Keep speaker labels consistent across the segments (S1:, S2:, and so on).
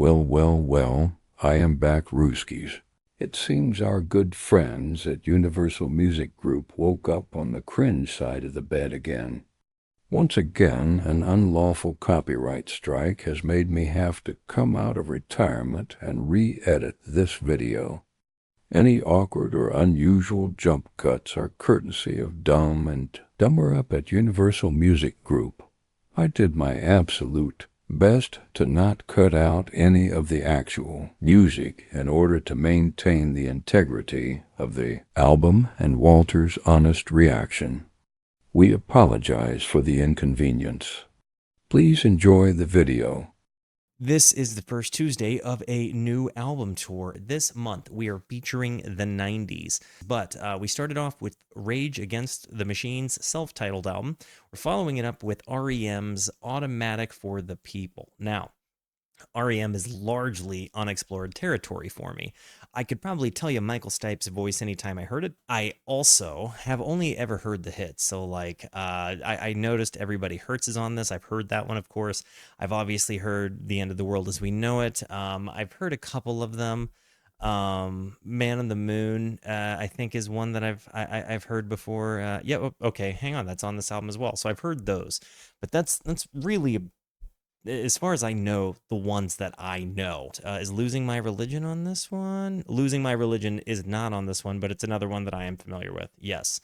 S1: Well, I am back, Rooskies. It seems our good friends at Universal Music Group woke up on the cringe side of the bed again. Once again, an unlawful copyright strike has made me have to come out of retirement and re-edit this video. Any awkward or unusual jump cuts are courtesy of Dumb and Dumber Up at Universal Music Group. I did my absolute best to not cut out any of the actual music in order to maintain the integrity of the album and Walter's honest reaction. We apologize for the inconvenience. Please enjoy the video.
S2: This is the first Tuesday of a new album tour. This month, we are featuring the 90s. But we started off with Rage Against the Machine's self-titled album. We're following it up with R.E.M's Automatic for the People. Now, R.E.M. is largely unexplored territory for me. I could probably tell you Michael Stipe's voice anytime I heard it. I also have only ever heard the hits. So, I noticed Everybody Hurts is on this. I've heard that one, of course. I've obviously heard The End of the World as We Know It. I've heard a couple of them. Man on the Moon, I think, is one that I've heard before. Okay, hang on. That's on this album as well. So I've heard those. But that's really, as far as I know, the ones that I know. Is Losing My Religion on this one? Losing My Religion is not on this one, but it's another one that I am familiar with. Yes.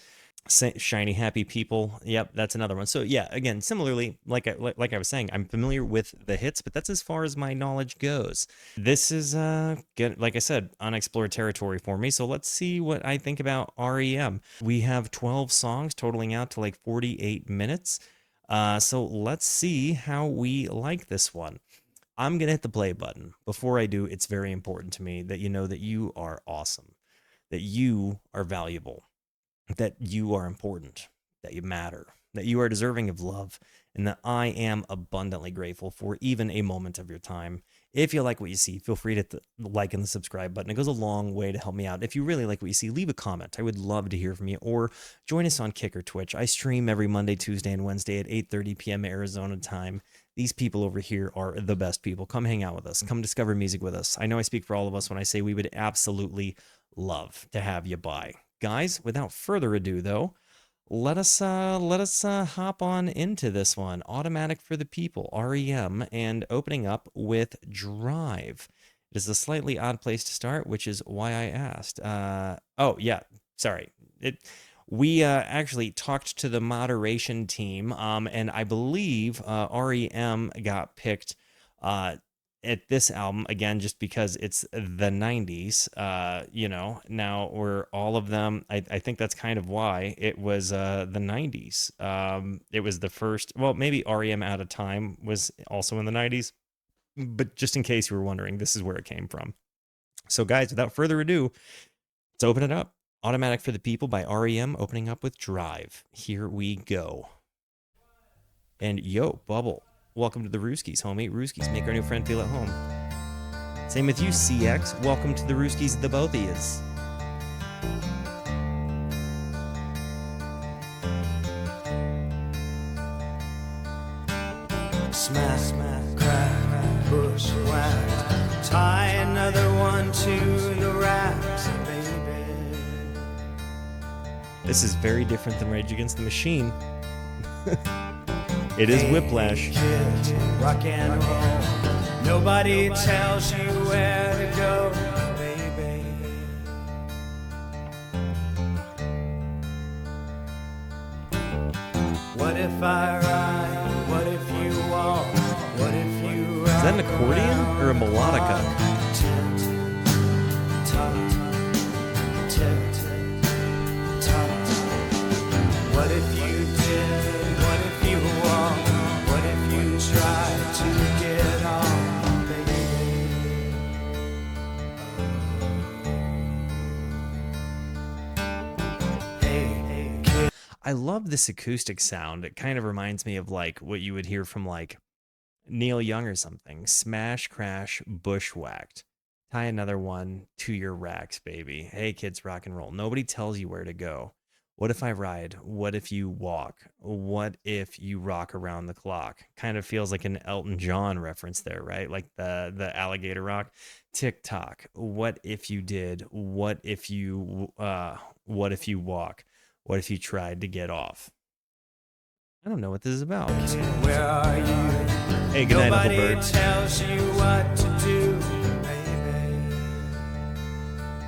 S2: Shiny Happy People. Yep, that's another one. So yeah, again, similarly, like I was saying, I'm familiar with the hits, but that's as far as my knowledge goes. This is, like I said, unexplored territory for me. So let's see what I think about R.E.M. We have 12 songs totaling out to like 48 minutes. So let's see how we like this one. I'm going to hit the play button. Before I do, it's very important to me that you know that you are awesome, that you are valuable, that you are important, that you matter, that you are deserving of love, and that I am abundantly grateful for even a moment of your time. If you like what you see, feel free to hit the like and the subscribe button. It goes a long way to help me out. If you really like what you see, leave a comment. I would love to hear from you. Or join us on Kick or Twitch. I stream every Monday, Tuesday, and Wednesday at 8:30 p.m. Arizona time. These people over here are the best people. Come hang out with us. Come discover music with us. I know I speak for all of us when I say we would absolutely love to have you by. Guys, without further ado, though, let us hop on into this one. Automatic for the People, R.E.M., and opening up with Drive. It is a slightly odd place to start, which is why I asked. We actually talked to the moderation team, and I believe R.E.M. got picked at this album again just because it's the 90s. Now we're all of them. I think that's kind of why it was the 90s. It was the first, well, maybe R.E.M. Out of Time was also in the 90s, but just in case you were wondering, this is where it came from. So guys, without further ado, let's open it up. Automatic for the People by R.E.M. opening up with Drive. Here we go. And yo, Bubble, welcome to the Rooskies, homie. Rooskies, make our new friend feel at home. Same with you, CX. Welcome to the Rooskies, the both of yous.
S3: Smash, crack, bush, whack. Tie another one to the racks, baby.
S2: This is very different than Rage Against the Machine. It is Whiplash.
S3: Kid, rock and roll. Nobody tells you where to go, baby. What if I ride? What if you walk? What if you ride?
S2: Is that an accordion or a melodica?
S3: What if you did? What if you walk? What if you try to get on, baby? Hey, kid.
S2: I love this acoustic sound. It kind of reminds me of like what you would hear from like Neil Young or something. Smash, crash, bushwhacked. Tie another one to your racks, baby. Hey, kids, rock and roll. Nobody tells you where to go. What if I ride? What if you walk? What if you rock around the clock? Kind of feels like an Elton John reference there, right? Like the alligator rock. Tick tock. What if you did? What if you walk? What if you tried to get off? I don't know what this is about.
S3: Where are you?
S2: Hey, good night, Uncle
S3: Nobody
S2: Bird.
S3: tells you what to do, baby.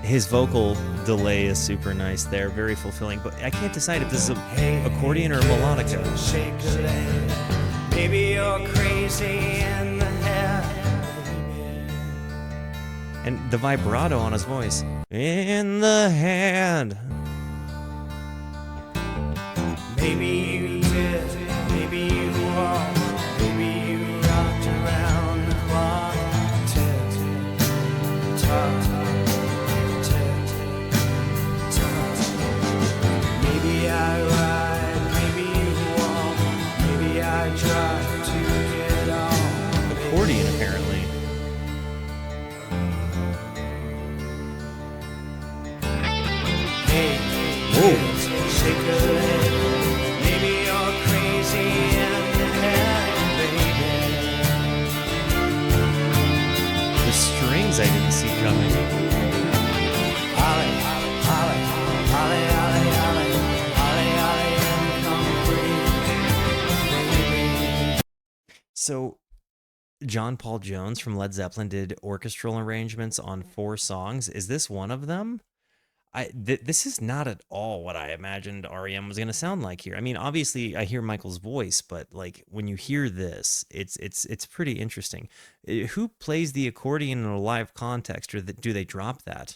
S2: His vocal delay is super nice there, very fulfilling, but I can't decide if this is a accordion or a melodica.
S3: Shake a leg. Maybe you're crazy in the head, baby.
S2: And the vibrato on his voice. In the hand.
S3: Maybe you did, maybe you walked, maybe you rocked around the clock. Tick, tock, tick, tock. Maybe I ride, maybe you walk, maybe I try to get off.
S2: Accordion, apparently.
S3: Hey,
S2: Whoa.
S3: shake a leg. Maybe you're crazy in the head, baby.
S2: The strings I didn't see coming.
S3: Ollie, Ollie, Ollie, Ollie, Ollie, Ollie, Ollie, and come free, baby.
S2: So, John Paul Jones from Led Zeppelin did orchestral arrangements on 4 songs. Is this one of them? This is not at all what I imagined R.E.M. was going to sound like here. I mean, obviously, I hear Michael's voice, but like when you hear this, it's pretty interesting. Who plays the accordion in a live context, or do they drop that?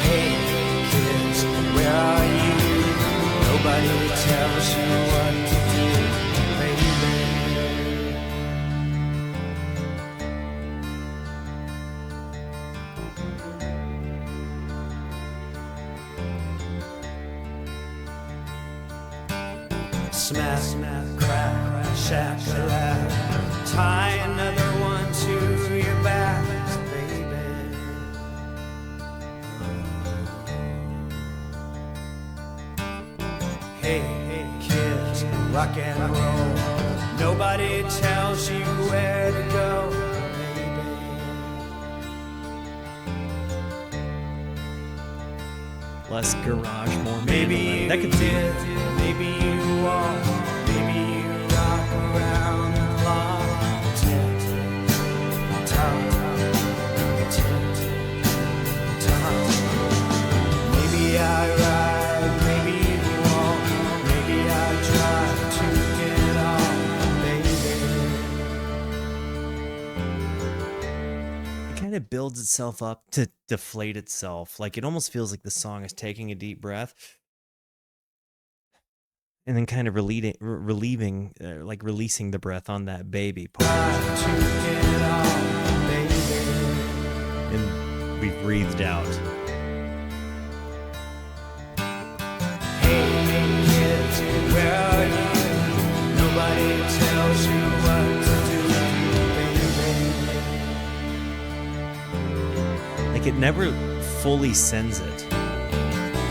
S3: Hey, kids, where are you? Nobody tells you what to do, baby. Smash, crack, shack, laugh. Tie another one to your back, baby. Hey, kids, rock and roll. Nobody tells you where to go, baby.
S2: Less garage, more
S3: Maybe
S2: mandolin.
S3: you
S2: That could
S3: did, maybe you walk, maybe you rock around the clock. Tick, tock, tick, tock. Maybe I ride, maybe you walk, maybe I try to get off, baby.
S2: It kind of builds itself up to deflate itself. Like it almost feels like the song is taking a deep breath and then kind of relieving, like releasing the breath on that baby part.
S3: To get off, baby.
S2: And we breathed out.
S3: Hey, kids, where are you? Nobody tells you what to do, baby.
S2: Like it never fully sends it.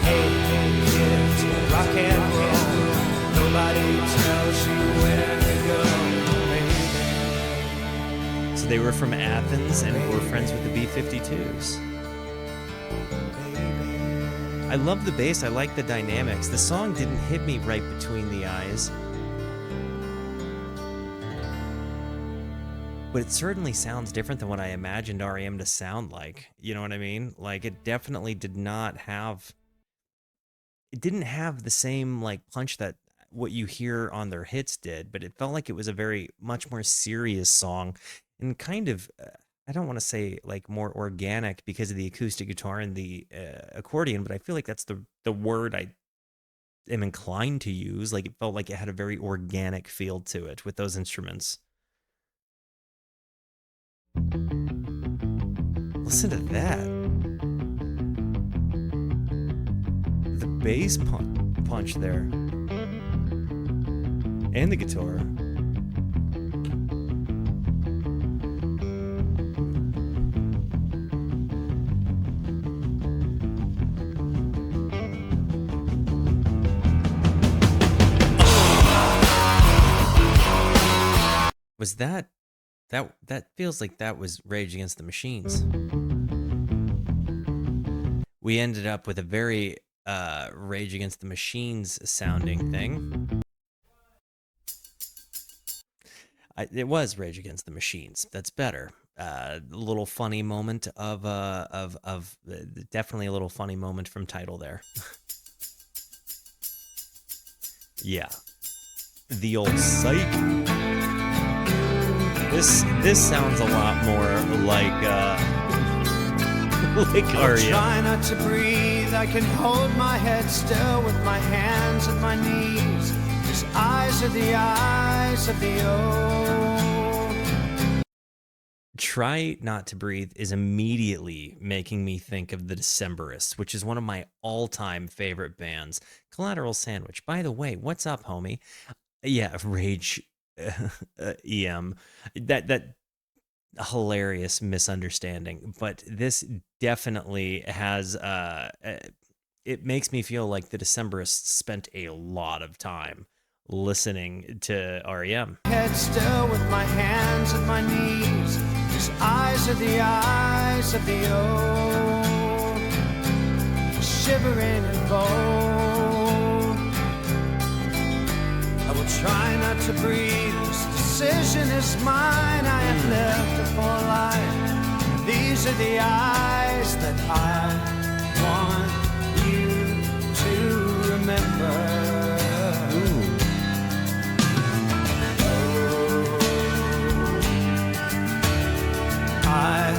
S3: Hey, kids, rock and roll. Nobody tells you where to go, baby.
S2: So they were from Athens and were friends with the B-52s. I love the bass. I like the dynamics. The song didn't hit me right between the eyes. But it certainly sounds different than what I imagined R.E.M. to sound like. You know what I mean? Like it definitely did not have... It didn't have the same like punch that what you hear on their hits did, but it felt like it was a very much more serious song and kind of... I don't want to say like more organic because of the acoustic guitar and the accordion, but I feel like that's the word I am inclined to use. Like it felt like it had a very organic feel to it with those instruments. Listen to that. The bass punch there. And the guitar. Was that feels like that was Rage Against the Machines. We ended up with a very Rage Against the Machines sounding thing. It was Rage Against the Machines. That's better. A little funny moment of definitely a little funny moment from Tidal there. Yeah, the old psych. This sounds a lot more like like R.E.M.
S3: Try not to breathe. I can hold my head still with my hands at my knees. His eyes are the eyes of the old.
S2: Try Not to Breathe is immediately making me think of the Decemberists, which is one of my all-time favorite bands. Collateral Sandwich. By the way, what's up, homie? Yeah, Rage EM. That hilarious misunderstanding, but this definitely has it makes me feel like the Decemberists spent a lot of time listening to R.E.M.
S3: Head still with my hands at my knees. His eyes are the eyes of the old, shivering and bold. I will try not to breathe. This decision is mine. I have lived a full life. These are the eyes that I want you to remember. I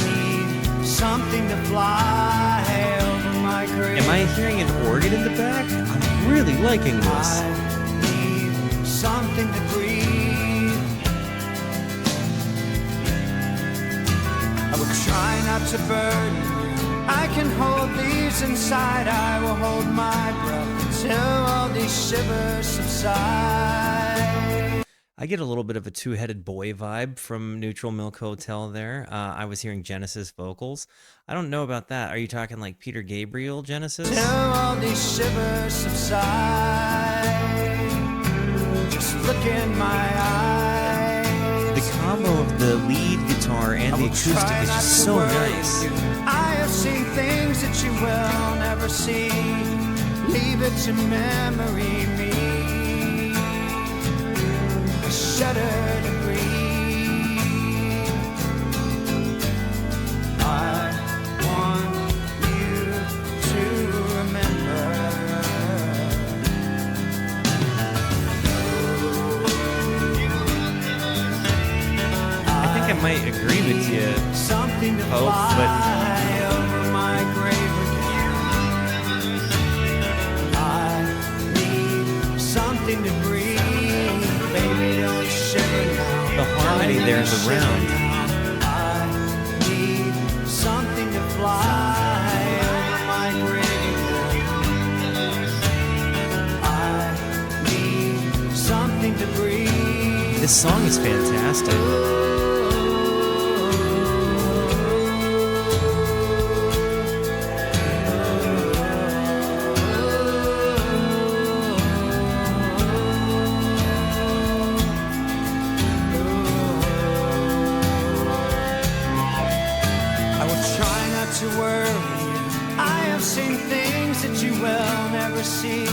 S3: need something to fly over my grave.
S2: Am I hearing an organ in the back? I'm really liking this.
S3: I need something to breathe. I will try not to burn you. I can hold these inside. I will hold my breath until all these shivers subside.
S2: I get a little bit of a two-headed boy vibe from Neutral Milk Hotel there. I was hearing Genesis vocals. I don't know about that. Are you talking like Peter Gabriel Genesis?
S3: Till all these shivers subside. Just look in my eyes.
S2: The combo of the lead guitar and the acoustic is just so nice.
S3: I have seen things that you will never see. Leave it to memory me. Shudder to breathe. I want you to remember.
S2: I think I might agree with you,
S3: Something to
S2: Hope,
S3: fly
S2: but
S3: over my grave again. I need something to breathe. Baby, don't shiver now.
S2: the harmony there in the round.
S3: I need something to fly over my grave. I need something to breathe.
S2: This song is fantastic.
S3: To worry, I have seen things that you will never see.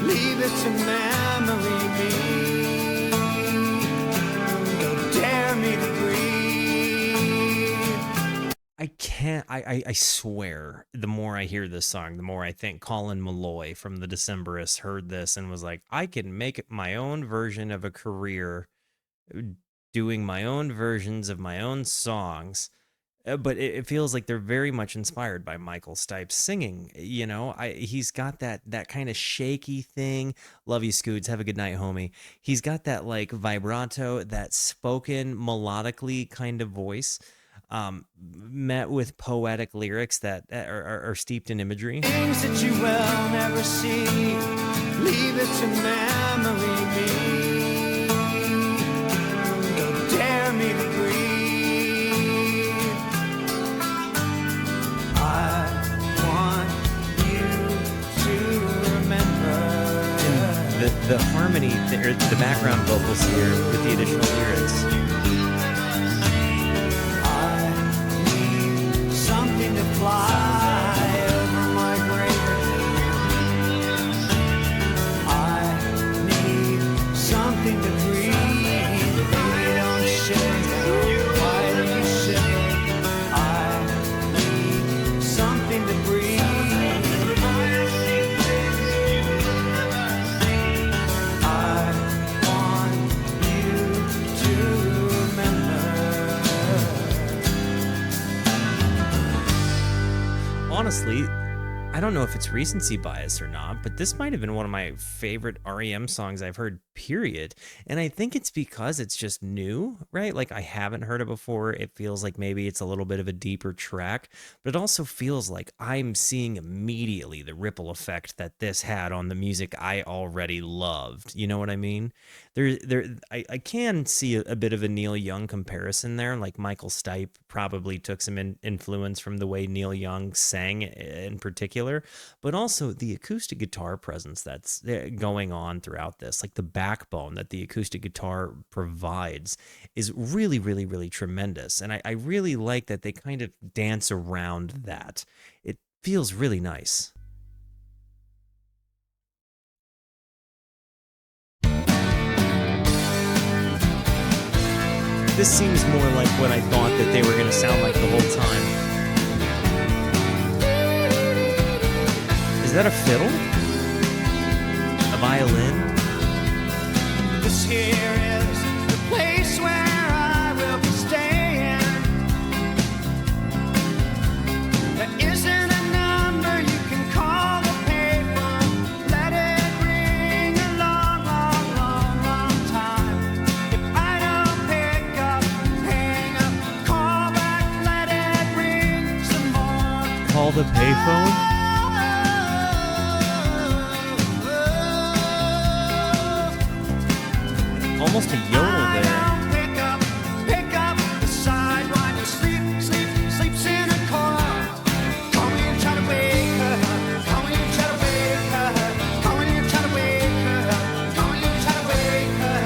S3: Leave it to memory me. Don't dare me to breathe.
S2: I can't, I swear, the more I hear this song, the more I think Colin Malloy from the Decemberists heard this and was like, I can make my own version of a career doing my own versions of my own songs. But it feels like they're very much inspired by Michael Stipe's singing. You know, he's got that kind of shaky thing. Love you, Scoots. Have a good night, homie. He's got that like vibrato, that spoken melodically kind of voice, met with poetic lyrics that are steeped in imagery.
S3: Things that you will never see. Leave it to memory me. Don't dare me to breathe.
S2: The harmony, or the background vocals here with the additional lyrics.
S3: I need something to fly over my grave. I need something to breathe. Baby, don't shiver. Why do you shiver? I need something to breathe. I want you to remember.
S2: Honestly, I don't know if it's recency bias or not, but this might have been one of my favorite R.E.M. songs I've heard, period. And I think it's because it's just new, right? Like I haven't heard it before. It feels like maybe it's a little bit of a deeper track, but it also feels like I'm seeing immediately the ripple effect that this had on the music I already loved. You know what I mean? I can see a bit of a Neil Young comparison there. Like Michael Stipe probably took some influence from the way Neil Young sang in particular, but also the acoustic guitar presence that's going on throughout this, like the backbone that the acoustic guitar provides is really, really, really tremendous. And I really like that they kind of dance around that. It feels really nice. This seems more like what I thought that they were going to sound like the whole time. Is that a fiddle? A violin?
S3: This here is the place where I will be staying. There isn't a number you can call the payphone. Let it ring a long, long, long, long time. If I don't pick up, hang up, call back, let it ring some more.
S2: Call the payphone? Almost a yodel there.
S3: Pick up the Sidewinder. Sleeps in a corner. Call me and try to wake her. Call me and try to wake her. Call me and try to wake her. Call me and try to wake her.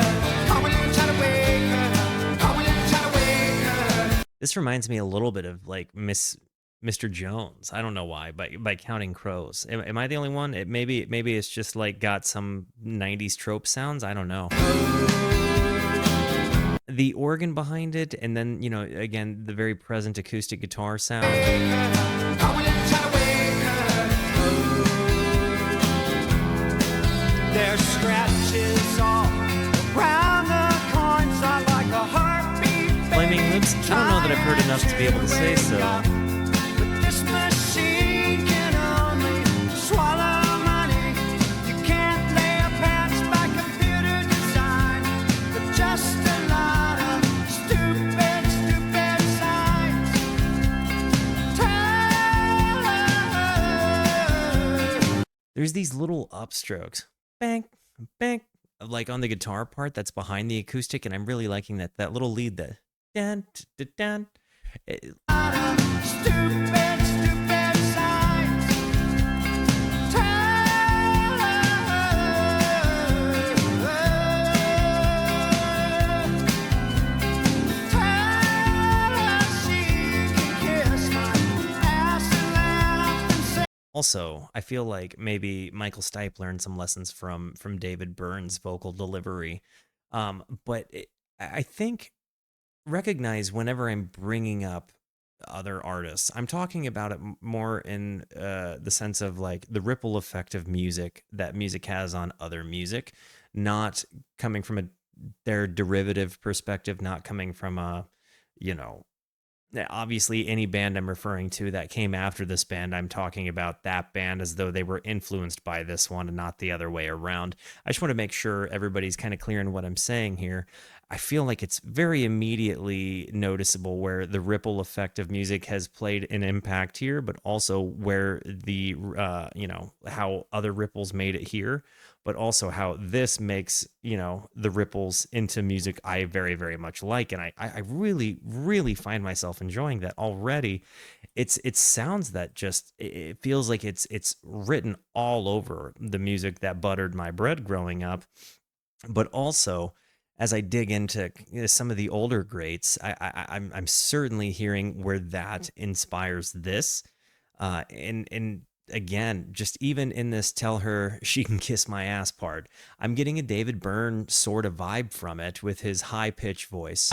S3: Call me and try to wake her. Call me and try to wake her.
S2: This reminds me a little bit of like Mr. Jones. I don't know why, by Counting Crows. Am I the only one? Maybe it's just like got some 90s trope sounds. I don't know. The organ behind it, and then, you know, again, the very present acoustic guitar sound.
S3: Call me and try to wake her. There's scratches all around the corners like a heartbeat.
S2: Flaming Lips? I don't know that I've heard enough to be able to say so.
S3: But this machine can only swallow money. You can't lay a patch by computer design. But just a lot of stupid signs.
S2: There's these little upstrokes. Bang, bang, like on the guitar part that's behind the acoustic, and I'm really liking that little lead that dan, dan, dan.
S3: Stupid signs.
S2: Also, I feel like maybe Michael Stipe learned some lessons from David Byrne's vocal delivery. I think recognize whenever I'm bringing up other artists, I'm talking about it more in the sense of like the ripple effect of music that music has on other music, not coming from their derivative perspective, not coming from a, you know, obviously any band I'm referring to that came after this band, I'm talking about that band as though they were influenced by this one and not the other way around. I just want to make sure everybody's kind of clear in what I'm saying here. I feel like it's very immediately noticeable where the ripple effect of music has played an impact here, but also where the, how other ripples made it here, but also how this makes, the ripples into music I very, very much like. And I really, really find myself enjoying that already. It sounds that just, it feels like it's written all over the music that buttered my bread growing up. But also, as I dig into some of the older greats, I'm certainly hearing where that inspires this. And again, just even in this "tell her she can kiss my ass" part, I'm getting a David Byrne sort of vibe from it with his high pitched voice.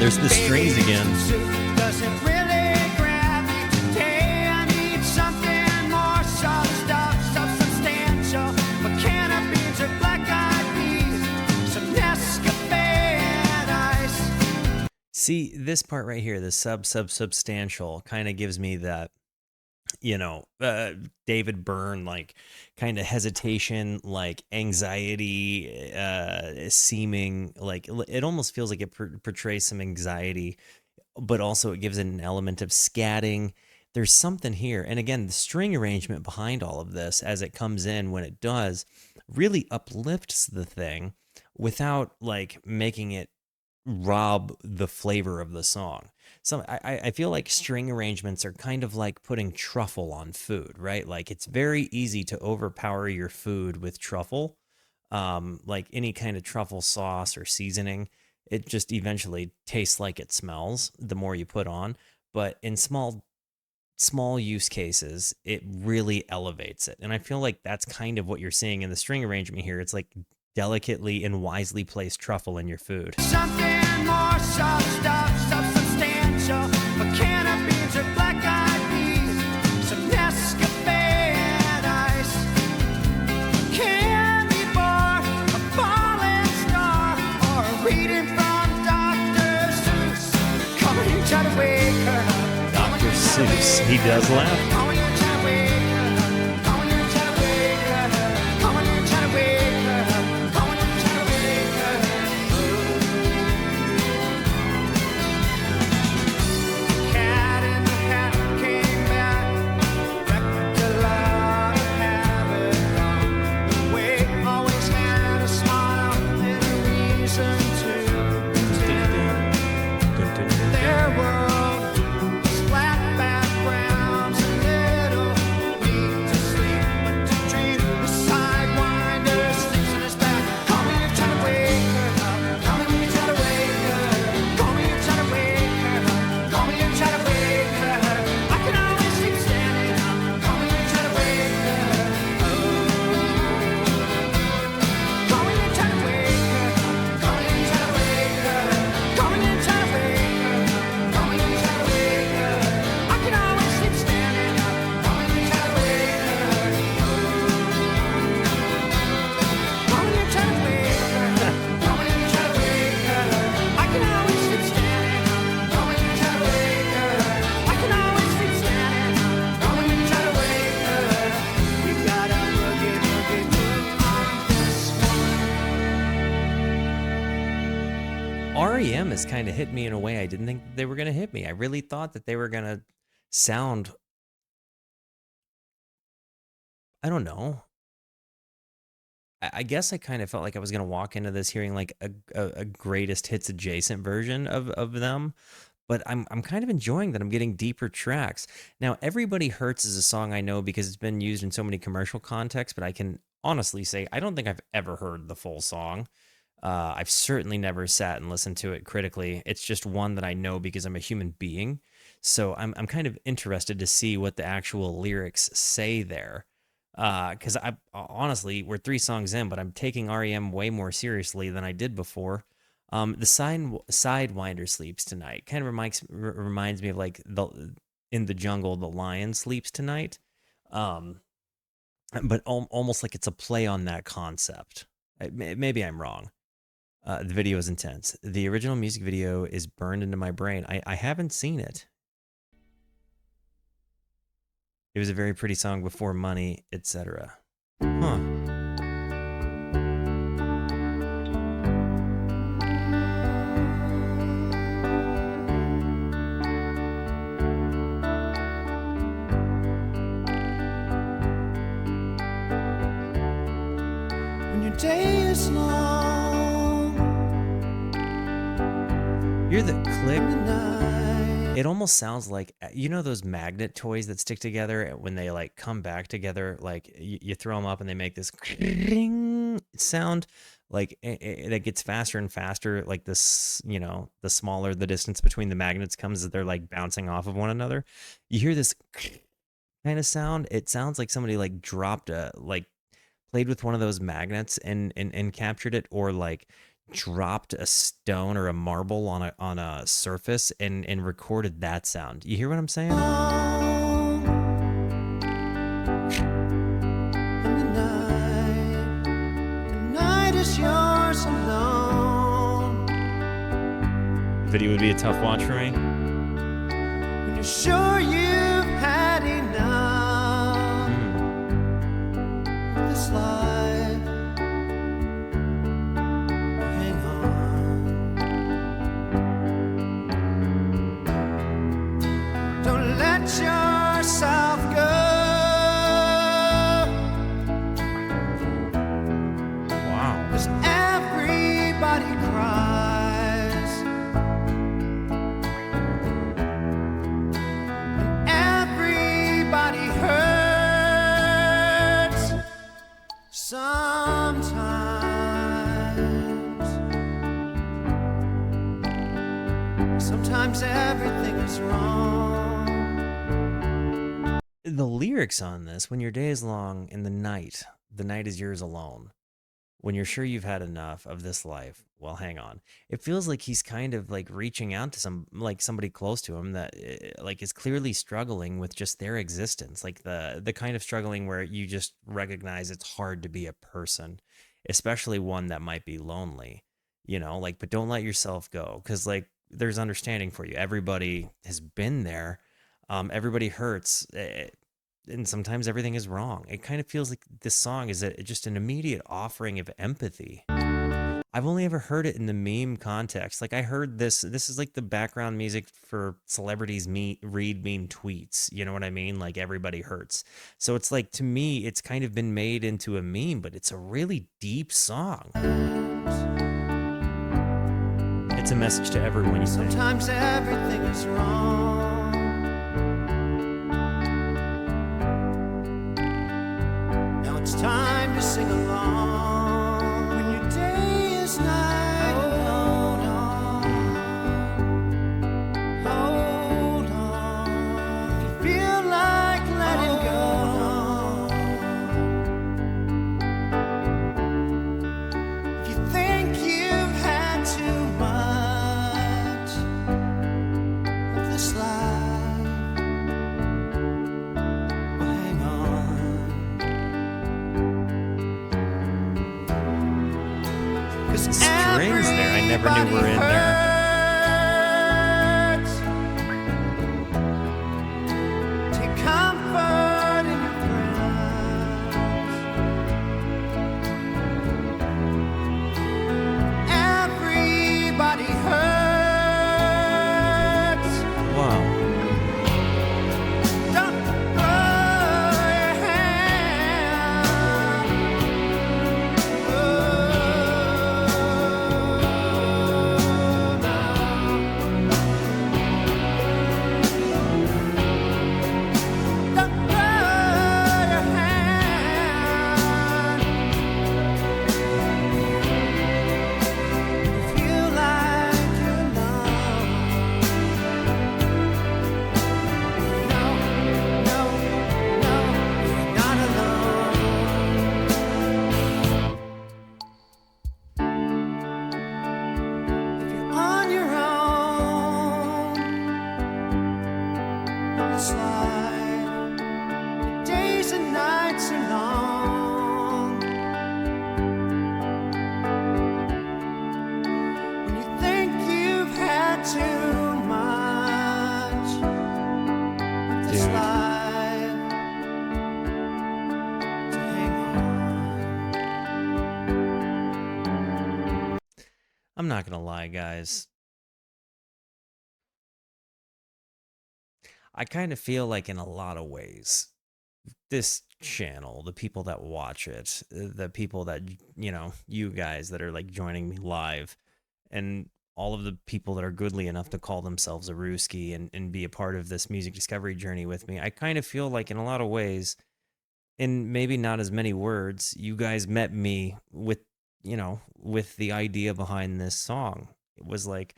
S2: There's the strings again.
S3: Does it really grab me today? I need something more substantial. A can of beans or black-eyed peas, some Nescafe and ice.
S2: See, this part right here, the substantial, kind of gives me that, David Byrne, like, kind of hesitation, like anxiety, seeming like it almost feels like it portrays some anxiety, but also it gives it an element of scatting. There's something here. And again, the string arrangement behind all of this, as it comes in when it does, really uplifts the thing without like making it rob the flavor of the song. So I feel like string arrangements are kind of like putting truffle on food, right? Like it's very easy to overpower your food with truffle. Like any kind of truffle sauce or seasoning, it just eventually tastes like it smells the more you put on. But in small use cases, it really elevates it. And I feel like that's kind of what you're seeing in the string arrangement here. It's like delicately and wisely placed truffle in your food.
S3: Something more substantial. A can of beans or black-eyed peas, some Nescafe and ice. Candy bar, a falling star, or reading from Dr. Seuss. Come on, you try to wake her up.
S2: Dr. Seuss, he does laugh.
S3: Come on, you try to wake her up. Come on, you try to wake her up. Come on, you try to wake her up. Come on, you try to wake her up. Cat in the Hat came back, wrecked a lot of havoc on the way. Always had a smile and a reason to pretend. Their world was flat backgrounds and little need to sleep, but to dream. The Sidewinder sleeps on his back. Call me if you try to wake her up. Call me when you try to wake her up. Call me if you try to wake her up. Call me if you try to wake her up. I can always keep standing up. Call me if you try to wake her up. Oh. Call me if you try to wake her up. Call me if you try to wake her up. Call me if you try to wake her up. Call me if you try to wake her up. I can always keep standing up. Call me if you try to wake her up. Call me if you try to wake her up. Call me if you try to wake her up. I can always keep standing up. Call me if you try to wake her up. I can always keep standing up. Call me if you try to wake her up. We got a boogie move on this one.
S2: R.E.M. has kind of hit me in a way I didn't think they were going to hit me. I really thought that they were going to sound, I don't know. I guess I kind of felt like I was going to walk into this hearing like a greatest hits adjacent version of them. But I'm kind of enjoying that I'm getting deeper tracks. Now, Everybody Hurts is a song I know because it's been used in so many commercial contexts, but I can honestly say I don't think I've ever heard the full song. I've certainly never sat and listened to it critically. It's just one that I know because I'm a human being. So I'm kind of interested to see what the actual lyrics say there. Because I honestly, we're 3 songs in, but I'm taking R.E.M. way more seriously than I did before. The Sidewinder sleeps tonight. Kind of reminds me of like in the jungle, the lion sleeps tonight. But almost like it's a play on that concept. Maybe I'm wrong. The video is intense. The original music video is burned into my brain. I haven't seen it. It was a very pretty song before money, etc. Huh.
S3: day is long.
S2: Hear the click?
S3: The night.
S2: It almost sounds like, you know, those magnet toys that stick together when they like come back together, like you throw them up and they make this ring sound, like that gets faster and faster. Like this, you know, the smaller the distance between the magnets comes, as they're like bouncing off of one another. You hear this kind of sound. It sounds like somebody like dropped a, like played with one of those magnets and captured it, or like dropped a stone or a marble on a surface and recorded that sound. You hear what I'm saying?
S3: The night is yours alone.
S2: Video would be a tough watch for me.
S3: When you're sure you've had enough of this life, hang on. Don't let yourself go.
S2: Wow.
S3: 'Cause everybody cries, and everybody hurts sometimes. Sometimes everything is wrong.
S2: The lyrics on this: when your day is long and the night is yours alone. When you're sure you've had enough of this life, well, hang on. It feels like he's kind of like reaching out to somebody close to him that like is clearly struggling with just their existence, like the kind of struggling where you just recognize it's hard to be a person, especially one that might be lonely, you know, like, but don't let yourself go, because like there's understanding for you. Everybody has been there. Everybody hurts. And sometimes everything is wrong. It kind of feels like this song is just an immediate offering of empathy. I've only ever heard it in the meme context. Like I heard this is like the background music for celebrities read mean tweets. You know what I mean? Like everybody hurts. So it's like, to me, it's kind of been made into a meme, but it's a really deep song. It's a message to everyone, you think.
S3: Sometimes everything is wrong. Now it's time to sing along. When your day is night, hold on, hold on. If you feel like letting go, if you think you've had too much of this life, well, hang on. 'Cause
S2: The strings there, I never knew were in there.
S3: hurts. Take comfort in your friends. Everybody hurts.
S2: Wow.
S3: Don't throw your hand. Oh, no. Don't throw your hand. You feel like you're alone. No, no, no, you're not alone. If you're on your own in this life, your days and nights are long. When you think you've had too much of this
S2: Dude.
S3: life, so hang on.
S2: I'm not gonna lie, guys. I kind of feel like in a lot of ways, this channel, the people that watch it, the people that, you guys that are like joining me live, and all of the people that are goodly enough to call themselves a Rooski and be a part of this music discovery journey with me. I kind of feel like in a lot of ways, in maybe not as many words, you guys met me with, with the idea behind this song. It was like,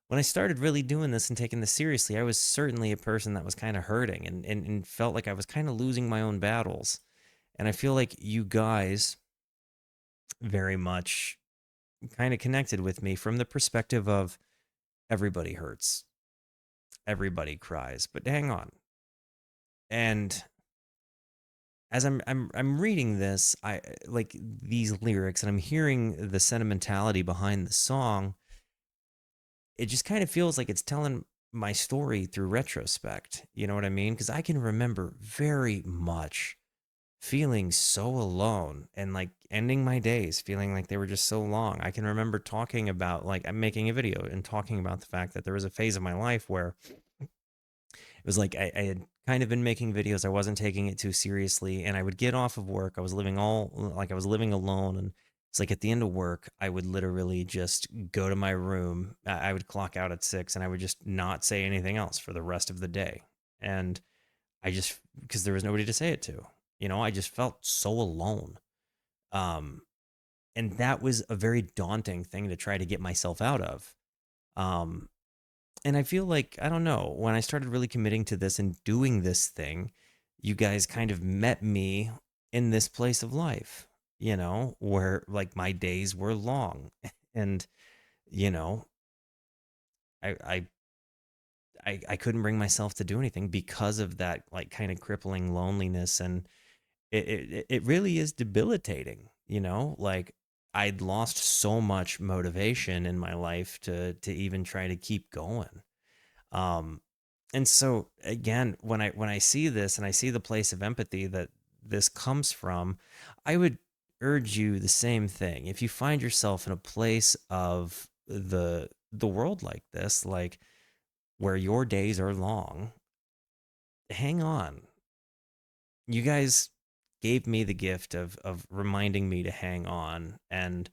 S2: when I started really doing this and taking this seriously, I was certainly a person that was kind of hurting and felt like I was kind of losing my own battles. And I feel like you guys very much kind of connected with me from the perspective of everybody hurts, everybody cries, but hang on. And as I'm reading this, I like these lyrics and I'm hearing the sentimentality behind the song. It just kind of feels like it's telling my story through retrospect. You know what I mean? Because I can remember very much feeling so alone and like ending my days feeling like they were just so long. I can remember talking about, like, I'm making a video and talking about the fact that there was a phase of my life where it was like I had kind of been making videos. I wasn't taking it too seriously, and I would get off of work. I was living alone, and it's like at the end of work, I would literally just go to my room. I would clock out at 6, and I would just not say anything else for the rest of the day. And because there was nobody to say it to, I just felt so alone. And that was a very daunting thing to try to get myself out of. And I feel like, I don't know, when I started really committing to this and doing this thing, you guys kind of met me in this place of life, where like my days were long. And, I couldn't bring myself to do anything because of that, like, kind of crippling loneliness. And it really is debilitating, like I'd lost so much motivation in my life to even try to keep going. And so again, when I see this and I see the place of empathy that this comes from, I would urge you the same thing. If you find yourself in a place of the world like this, like where your days are long, hang on. You guys gave me the gift of reminding me to hang on, and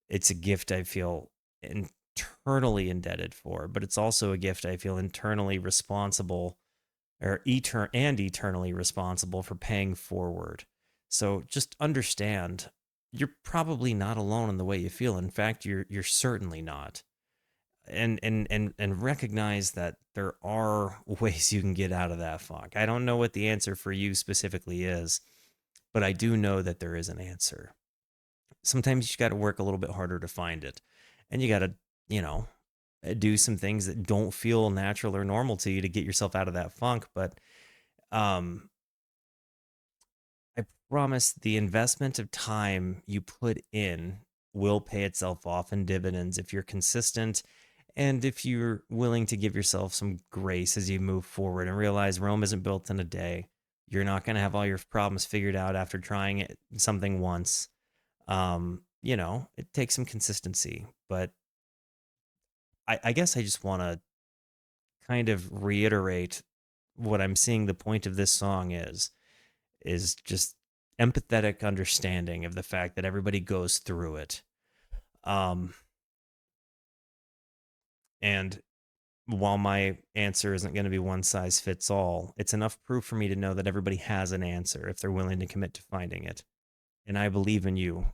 S2: it's a gift I feel internally indebted for, but it's also a gift I feel internally responsible eternally responsible for paying forward. So just understand, you're probably not alone in the way you feel. In fact, you're certainly not. And recognize that there are ways you can get out of that funk. I don't know what the answer for you specifically is, but I do know that there is an answer. Sometimes you got to work a little bit harder to find it, and you got to, do some things that don't feel natural or normal to you to get yourself out of that funk. But I promise the investment of time you put in will pay itself off in dividends if you're consistent and if you're willing to give yourself some grace as you move forward and realize Rome isn't built in a day. You're not going to have all your problems figured out after trying something once. It takes some consistency, but I guess I just want to kind of reiterate what I'm seeing the point of this song is just empathetic understanding of the fact that everybody goes through it. And while my answer isn't going to be one size fits all, it's enough proof for me to know that everybody has an answer if they're willing to commit to finding it. And I believe in you.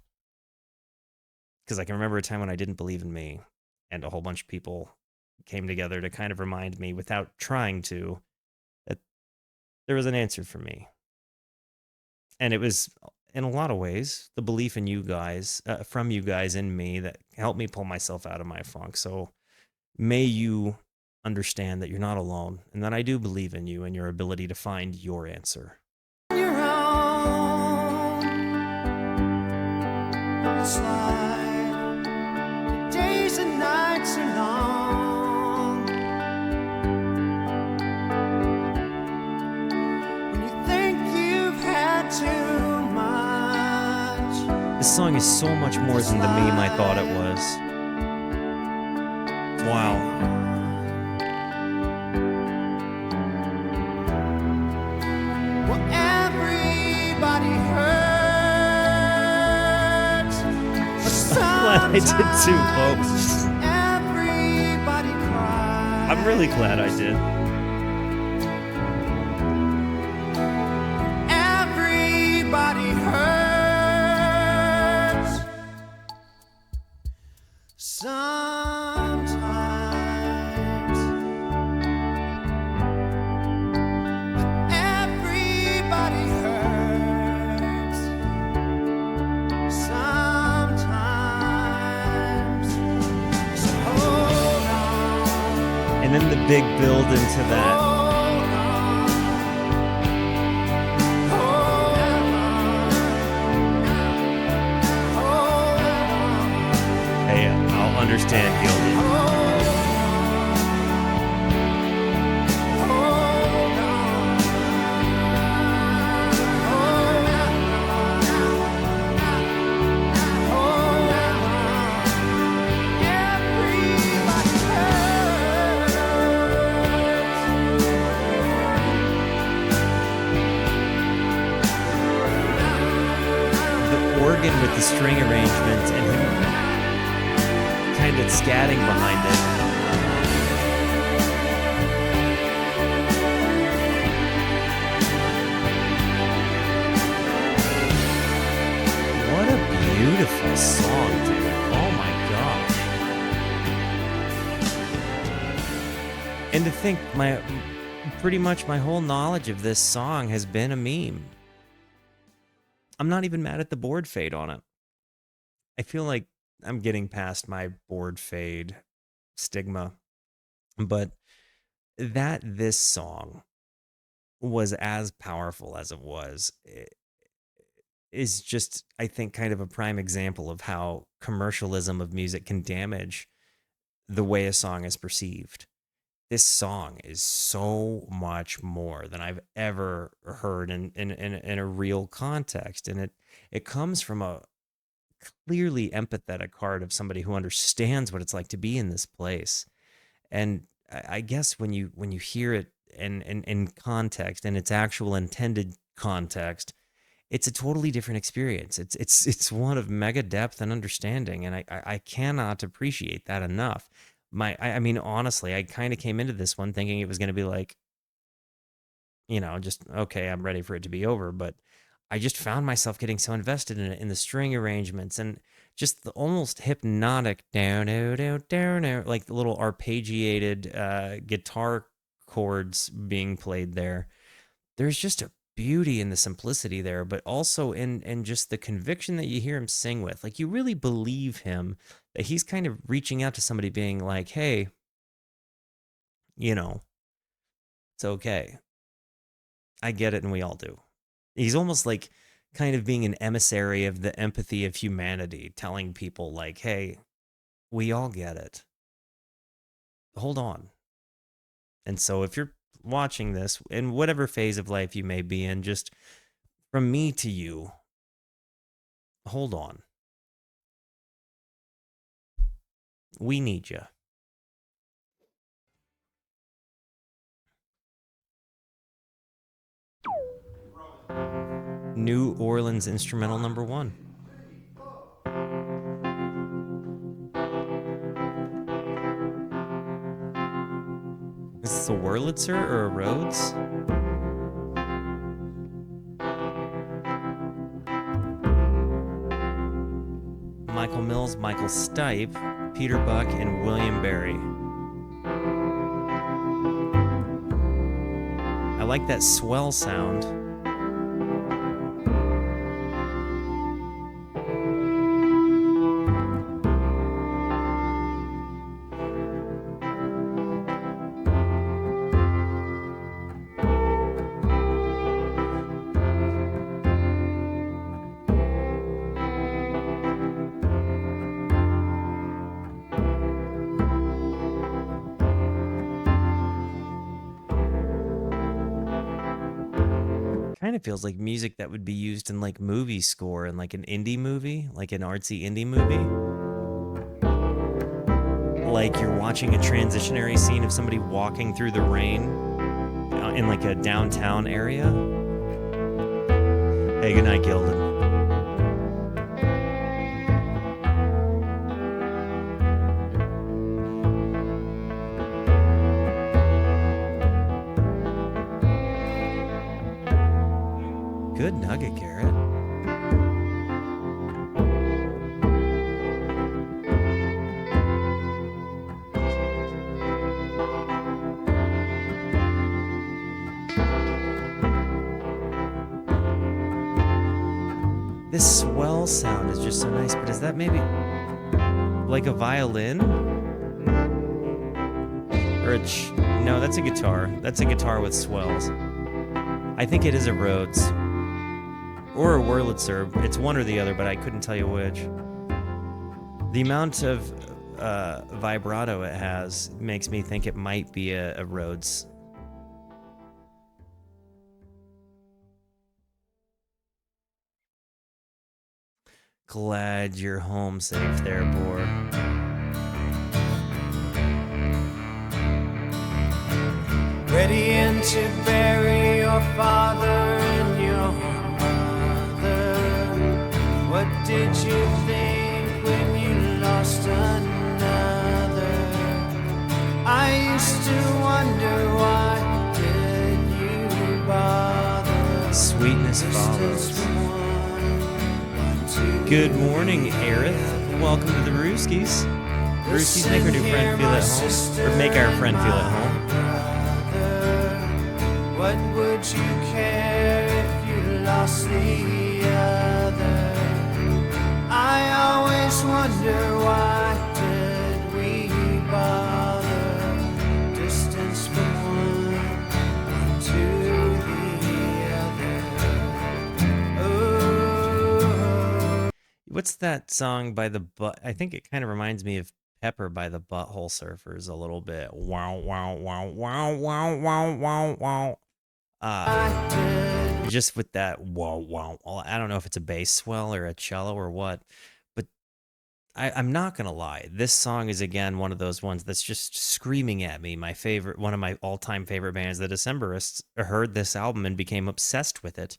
S2: Because I can remember a time when I didn't believe in me, and a whole bunch of people came together to kind of remind me, without trying to, that there was an answer for me. And it was, in a lot of ways, the belief in you guys, from you guys in me, that helped me pull myself out of my funk. So may you understand that you're not alone, and that I do believe in you and your ability to find your answer.
S3: Your own. It's like the days and nights are long, and you think you've had too much.
S2: This song is so much more than the meme I thought it was. Wow.
S3: Well, every
S2: I did too, folks.
S3: Everybody cries.
S2: I'm really glad I did.
S3: Everybody hurts. Sometimes everybody hurts. Sometimes. So hold on.
S2: And then the big build into that.
S3: Hold on. Hold on. Hold on.
S2: Hey, I'll understand, Gildy. The organ with the string arrangements and him kind of scatting behind it. What a beautiful song, dude. Oh my gosh. And to think pretty much my whole knowledge of this song has been a meme. I'm not even mad at the board fade on it. I feel like I'm getting past my board fade stigma. But this song was as powerful as it was is just, I think, kind of a prime example of how commercialism of music can damage the way a song is perceived. This song is so much more than I've ever heard in a real context. And it comes from a clearly empathetic heart of somebody who understands what it's like to be in this place. And I guess when you hear it in context, and its actual intended context, it's a totally different experience. It's one of mega depth and understanding, and I cannot appreciate that enough. I mean, honestly, I kind of came into this one thinking it was going to be like, just, okay, I'm ready for it to be over. But I just found myself getting so invested in it, in the string arrangements and just the almost hypnotic down, like the little arpeggiated guitar chords being played there. There's just a beauty in the simplicity there, but also in just the conviction that you hear him sing with. Like, you really believe him, that he's kind of reaching out to somebody being like, hey, it's okay. I get it, and we all do. He's almost like kind of being an emissary of the empathy of humanity, telling people like, hey, we all get it. Hold on. And so if you're watching this in whatever phase of life you may be in, just from me to you, hold on. We need you. New Orleans instrumental number 1. Is this a Wurlitzer or a Rhodes? Michael Mills, Michael Stipe, Peter Buck, and William Berry. I like that swell sound. Kind of feels like music that would be used in like movie score in like an indie movie, like an artsy indie movie. Like you're watching a transitionary scene of somebody walking through the rain in like a downtown area. Hey, good night, Gilden. good nugget, Garrett. This swell sound is just so nice, but is that maybe like a violin? Or no, that's a guitar. That's a guitar with swells. I think it is a Rhodes. Or a Wurlitzer. It's one or the other, but I couldn't tell you which. The amount of vibrato it has makes me think it might be a Rhodes. Glad you're home safe there, boy.
S3: Ready in to bury your father and your mother. What did you think when you lost another? I used to wonder, why did you bother?
S2: Sweetness follows. Good morning, Aerith. Welcome to the Rooskies. Rooskies make our new friend feel at home, or make our friend feel at home.
S3: What would you care if you lost the other? I always wonder, why did we bother? Distance from one to the other.
S2: What's that song by the butt? I think it kind of reminds me of Pepper by the Butthole Surfers a little bit. Wow, wow, wow, wow, wow, wow, wow, wow. Just with that wow, wow. I don't know if it's a bass swell or a cello or what, but I'm not gonna lie. This song is again one of those ones that's just screaming at me. My favorite, one of my all-time favorite bands, the Decemberists, heard this album and became obsessed with it,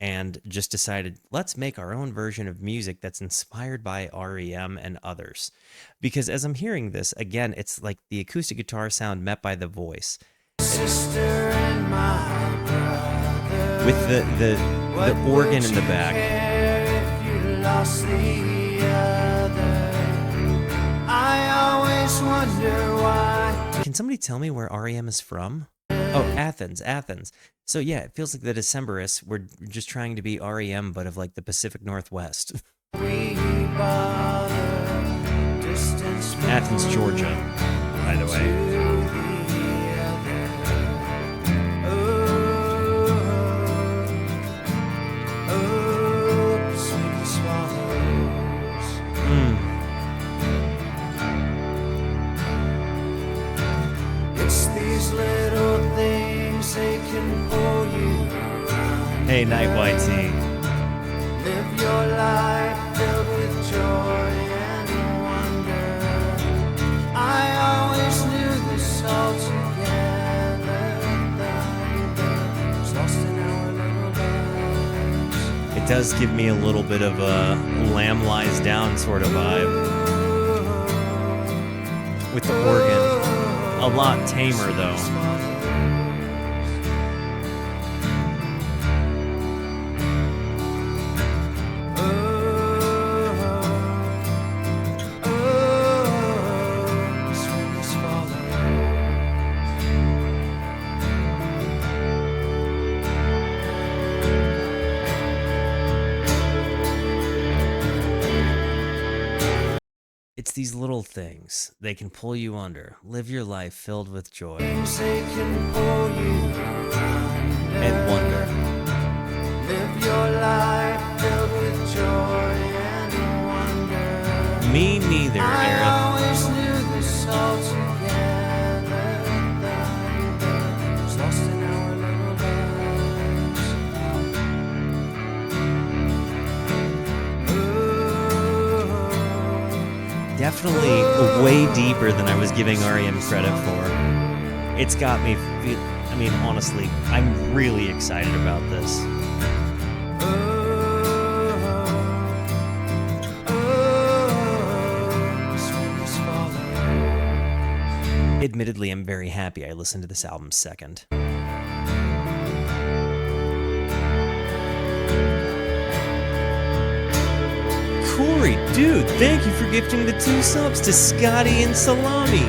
S2: and just decided, let's make our own version of music that's inspired by R.E.M. and others. Because as I'm hearing this, again, it's like the acoustic guitar sound met by the voice.
S3: Sister and my brother,
S2: with the organ in the back.
S3: If you lost the other, I always wonder why.
S2: Can somebody tell me where R.E.M. is from? Oh, Athens. So yeah, it feels like the Decemberists were just trying to be R.E.M. but of like the Pacific Northwest. Athens, Georgia, by the way. Hey, Night White Tea.
S3: Live your life filled with joy and wonder. I always knew this all together. Lost in our little lives.
S2: It does give me a little bit of a Lamb Lies Down sort of vibe. With the organ. A lot tamer, though. It's these little things. They can pull you under. Live your life filled with joy and wonder.
S3: Live your life filled with joy and wonder.
S2: Me neither,
S3: I
S2: Aerith.
S3: always knew this all together. Was lost in our little lives.
S2: Definitely way deeper than I was giving R.E.M. credit for. It's got me I mean, honestly, I'm really excited about this. Admittedly, I'm very happy I listened to this album second. Corey, dude, thank you for gifting the 2 subs to Scotty and Salami.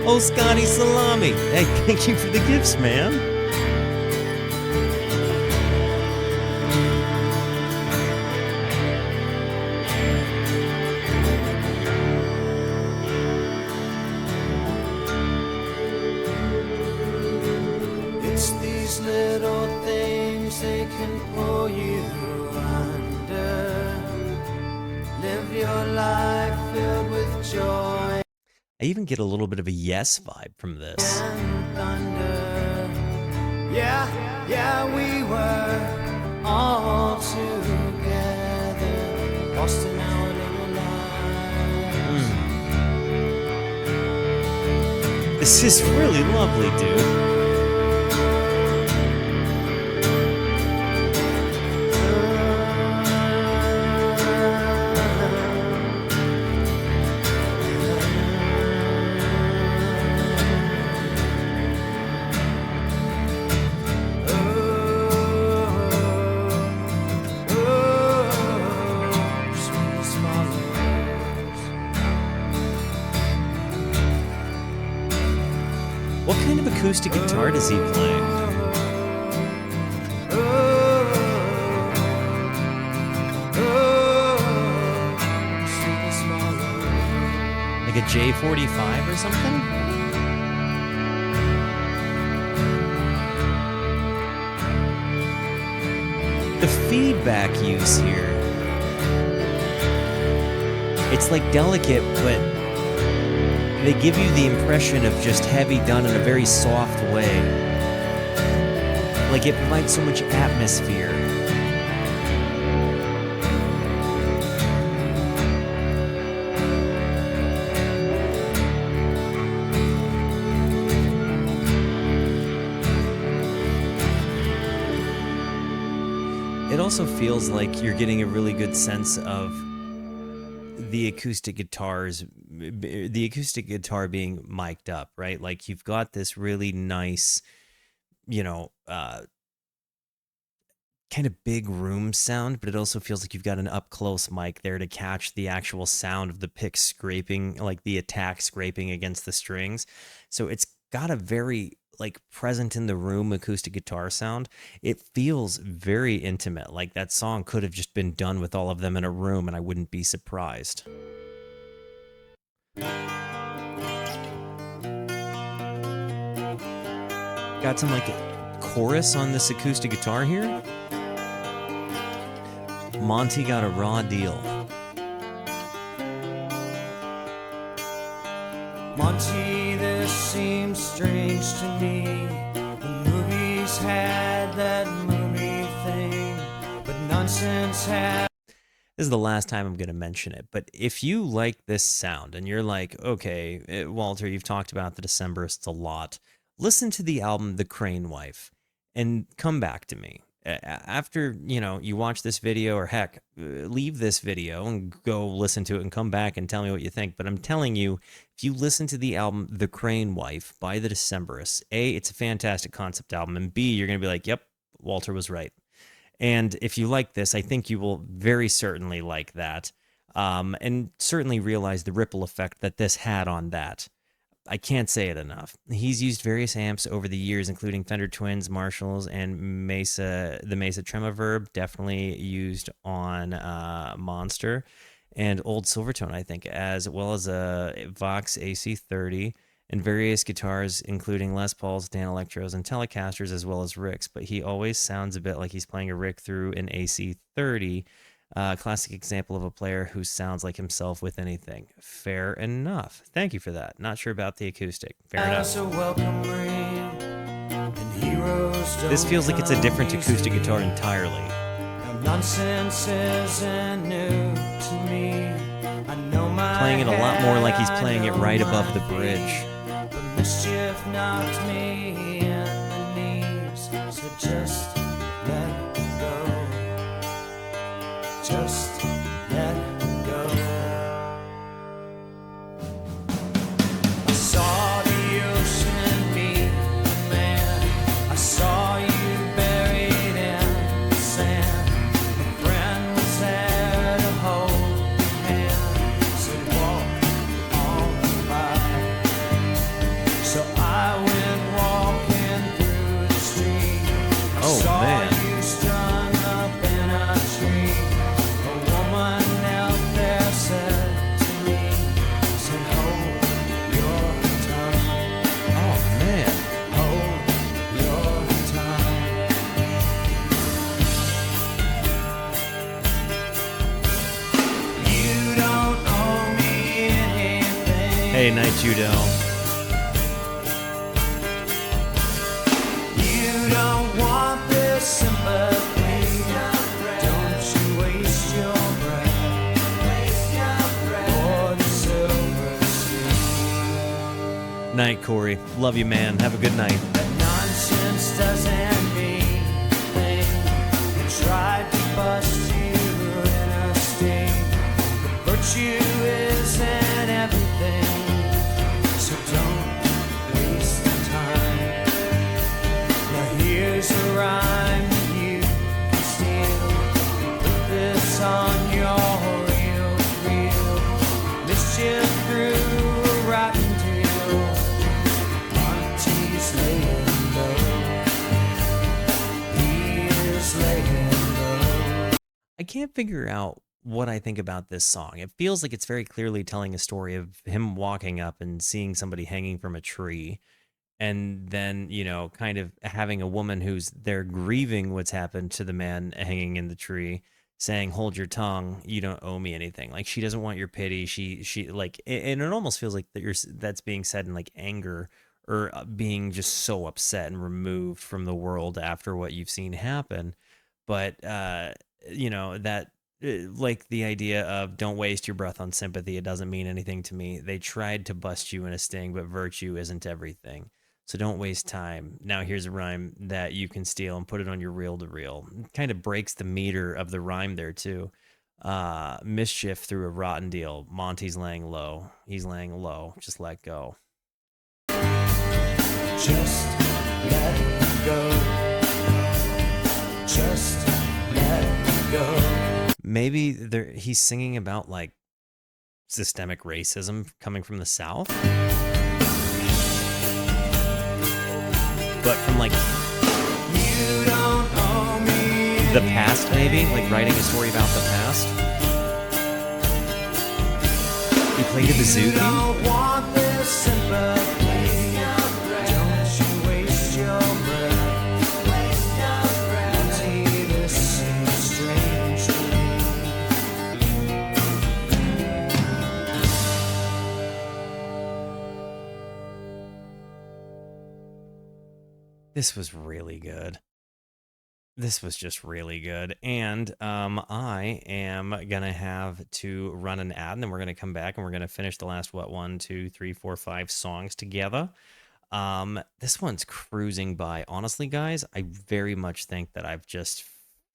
S2: Oh, Scotty Salami. Hey, thank you for the gifts, man.
S3: It's these little things, they can pull you under. Live your life filled with joy
S2: I even get a little bit of a Yes vibe from this.
S3: and thunder. Yeah, we were all together, lost in our little lives.
S2: This is really lovely, dude. What kind of acoustic guitar does he play? Like a J45 or something? The feedback use here. It's like delicate, but they give you the impression of just heavy done in a very soft way. Like it provides so much atmosphere. It also feels like you're getting a really good sense of the acoustic guitar being mic'd up, right? Like you've got this really nice, kind of big room sound, but it also feels like you've got an up close mic there to catch the actual sound of the pick scraping, like the attack scraping against the strings. So it's got a very present in the room acoustic guitar sound. It feels very intimate. Like that song could have just been done with all of them in a room and I wouldn't be surprised. Got some chorus on this acoustic guitar here. Monty got a raw deal.
S3: Monty, this seems strange to me. The movies had that movie thing, but nonsense had.
S2: This is the last time I'm going to mention it, but if you like this sound and you're like, okay, Walter, you've talked about the Decemberists a lot, listen to the album The Crane Wife and come back to me. After, you watch this video, or heck, leave this video and go listen to it and come back and tell me what you think. But I'm telling you, if you listen to the album The Crane Wife by the Decemberists, A, it's a fantastic concept album, and B, you're going to be like, yep, Walter was right. And if you like this, I think you will very certainly like that, and certainly realize the ripple effect that this had on that. I can't say it enough. He's used various amps over the years, including Fender Twins, Marshalls, and the Mesa Tremaverb, definitely used on Monster, and Old Silvertone, I think, as well as a Vox AC30, and various guitars, including Les Pauls, Dan Electros, and Telecasters, as well as Ricks. But he always sounds a bit like he's playing a Rick through an AC30. Classic example of a player who sounds like himself with anything. Fair enough. Thank you for that. Not sure about the acoustic. Fair enough. This feels like it's a different acoustic guitar entirely.
S3: Nonsense isn't new to me. I know my
S2: Playing it a lot more like he's playing it right above the bridge.
S3: The mischief knocked me in the knees, so just let go. Just let go. I saw the ocean meet the man. I saw you buried in the sand. A friend was there to hold
S2: Hey, Night Judo.
S3: You don't want this sympathy. Don't you waste your breath for the silver sea.
S2: Night, Corey. Love you, man. Have a good night.
S3: But nonsense doesn't mean a thing. They tried to bust you in a sting. But virtue isn't everything. So don't waste the time. Now here's a rhyme that you can steal. Put this on your reel. Mischief through a rotten deal. Monty's laying low. He is laying low.
S2: I can't figure out what I think about this song. It feels like it's very clearly telling a story of him walking up and seeing somebody hanging from a tree, and then, you know, kind of having a woman who's there grieving what's happened to the man hanging in the tree, saying, "Hold your tongue, you don't owe me anything." Like, she doesn't want your pity. She like, and it almost feels like that's being said in like anger, or being just so upset and removed from the world after what you've seen happen. But you know, that like the idea of don't waste your breath on sympathy. It doesn't mean anything to me. They tried to bust you in a sting, but virtue isn't everything. So don't waste time. Now here's a rhyme that you can steal and put it on your reel to reel. Kind of breaks the meter of the rhyme there too. Mischief through a rotten deal. Monty's laying low. He's laying low. Just let go.
S3: Just let go. Just let go.
S2: Maybe he's singing about like systemic racism coming from the South, but from like
S3: You don't owe me
S2: the past, maybe like writing a story about the past. He played the
S3: You
S2: bazooki.
S3: don't want this sympathy. Don't you waste your breath. Monty, this seems strange to me.
S2: This was really good. This was just really good. And I am gonna have to run an ad, and then we're gonna come back and we're gonna finish the last 1, 2, 3, 4, 5 songs together. This one's cruising by. Honestly, guys, I very much think that I've just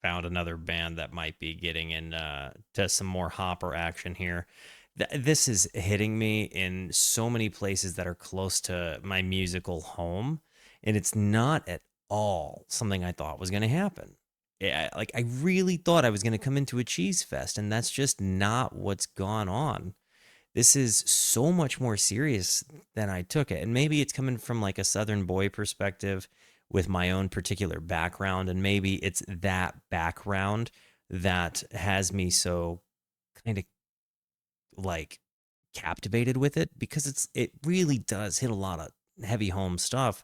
S2: found another band that might be getting in to some more hopper action here. This is hitting me in so many places that are close to my musical home, and it's not at all something I thought was going to happen. Yeah, like I really thought I was going to come into a cheese fest, and that's just not what's gone on. This is so much more serious than I took it. And maybe it's coming from like a Southern boy perspective with my own particular background. And maybe it's that background that has me so kind of like captivated with it, because it really does hit a lot of heavy home stuff,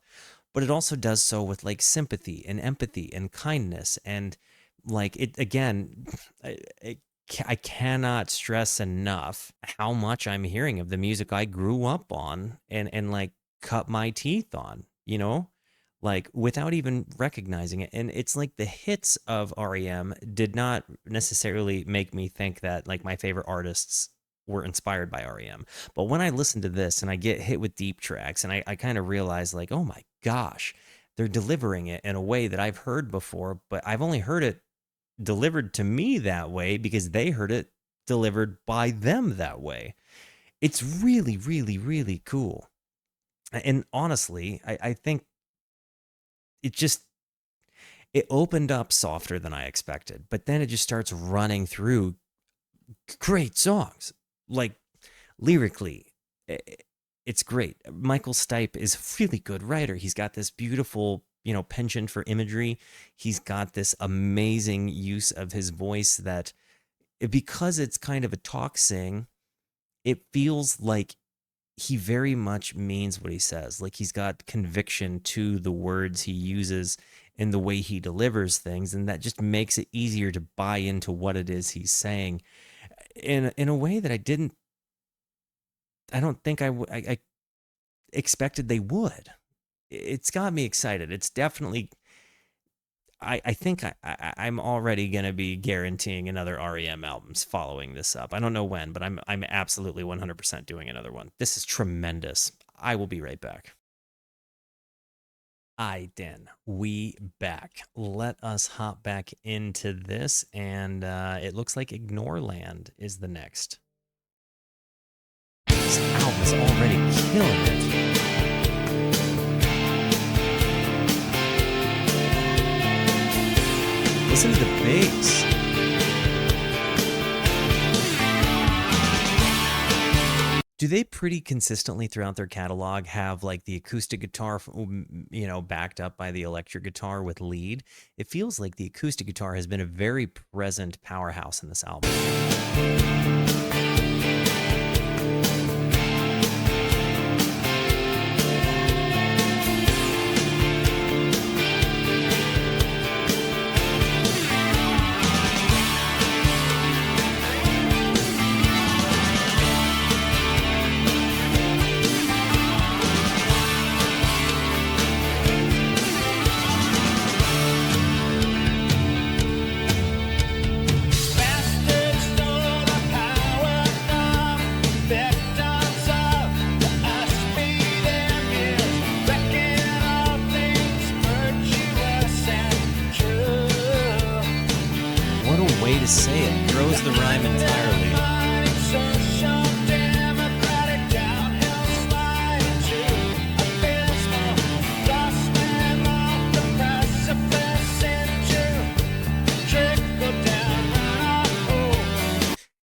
S2: but it also does so with like sympathy and empathy and kindness. And like it, again, I cannot stress enough how much I'm hearing of the music I grew up on and like cut my teeth on, you know, like without even recognizing it. And it's like the hits of R.E.M. did not necessarily make me think that like my favorite artists were inspired by R.E.M. But when I listen to this and I get hit with deep tracks, and I kind of realize like, oh my gosh, they're delivering it in a way that I've heard before, but I've only heard it delivered to me that way because they heard it delivered by them that way. It's really, really, really cool. And honestly, I think it opened up softer than I expected, but then it just starts running through great songs. Like lyrically, it's great. Michael Stipe is a really good writer. He's got this beautiful, you know, penchant for imagery. He's got this amazing use of his voice that, because it's kind of a talk sing, it feels like he very much means what he says. Like he's got conviction to the words he uses and the way he delivers things, and that just makes it easier to buy into what it is he's saying in a way that don't think I expected they would. It's got me excited. It's definitely, I think I'm already going to be guaranteeing another R.E.M. albums following this up. I don't know when, but I'm absolutely 100% doing another one. This is tremendous. I will be right back. Den, we back. Let us hop back into this, and it looks like Ignoreland is the next. This album is already killing it. Listen to the bass. Do they pretty consistently throughout their catalog have like the acoustic guitar, backed up by the electric guitar with lead? It feels like the acoustic guitar has been a very present powerhouse in this album. Say it throws the rhyme entirely.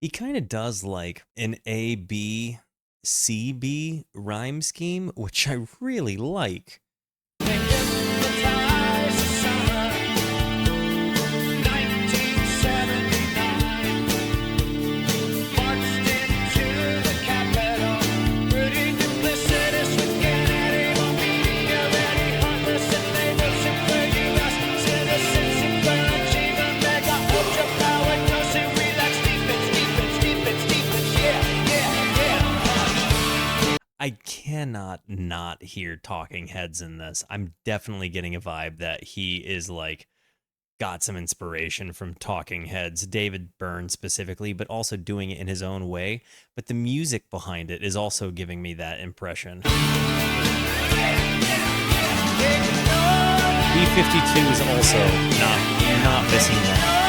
S2: He kind of does like an A-B, C-B rhyme scheme, which I really like. I cannot not hear Talking Heads in this. I'm definitely getting a vibe that he is like got some inspiration from Talking Heads, David Byrne specifically, but also doing it in his own way. But the music behind it is also giving me that impression. B-52 is also not missing that.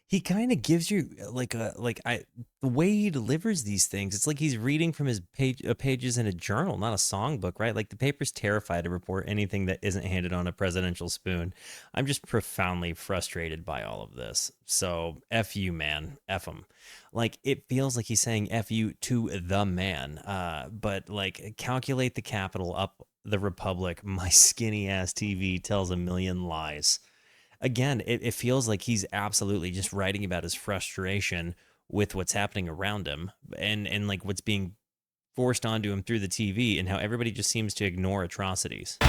S2: He kind of gives you the way he delivers these things. It's like he's reading from his pages in a journal, not a songbook, right? Like the paper's terrified to report anything that isn't handed on a presidential spoon. I'm just profoundly frustrated by all of this. So F you, man. F him. Like it feels like he's saying F you to the man. But like calculate the capital up the republic. My skinny ass TV tells a million lies. Again, it feels like he's absolutely just writing about his frustration with what's happening around him and like what's being forced onto him through the TV and how everybody just seems to ignore atrocities.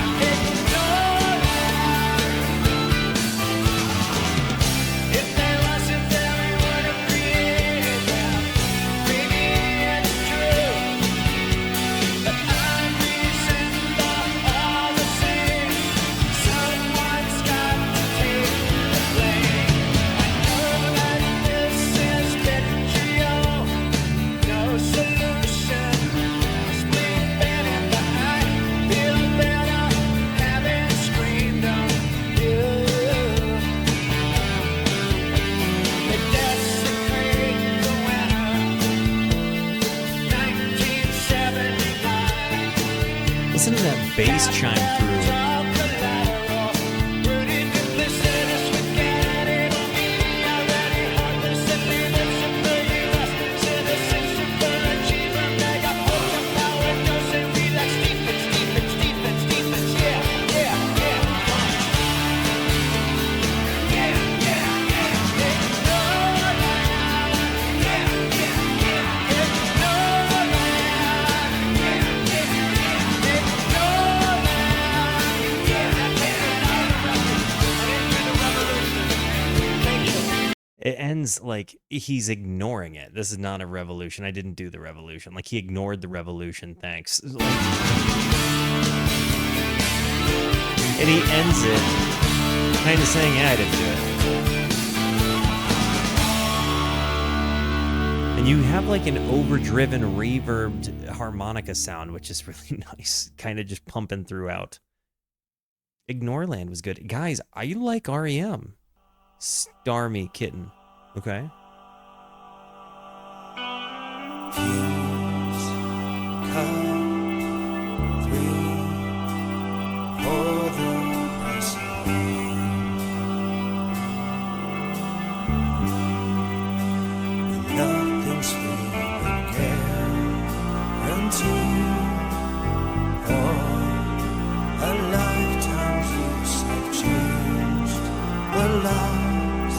S2: bass chime through. It ends like he's ignoring it. This is not a revolution. I didn't do the revolution. Like, he ignored the revolution. Thanks. And he ends it kind of saying, yeah, I didn't do it. And you have like an overdriven, reverbed harmonica sound, which is really nice. Kind of just pumping throughout. Ignoreland was good. Guys, I like R.E.M. Star Me Kitten. Okay.
S3: Kings come 3 for the price of 1. Nothing's free but guaranteed. For a lifetime's use have changed the lives.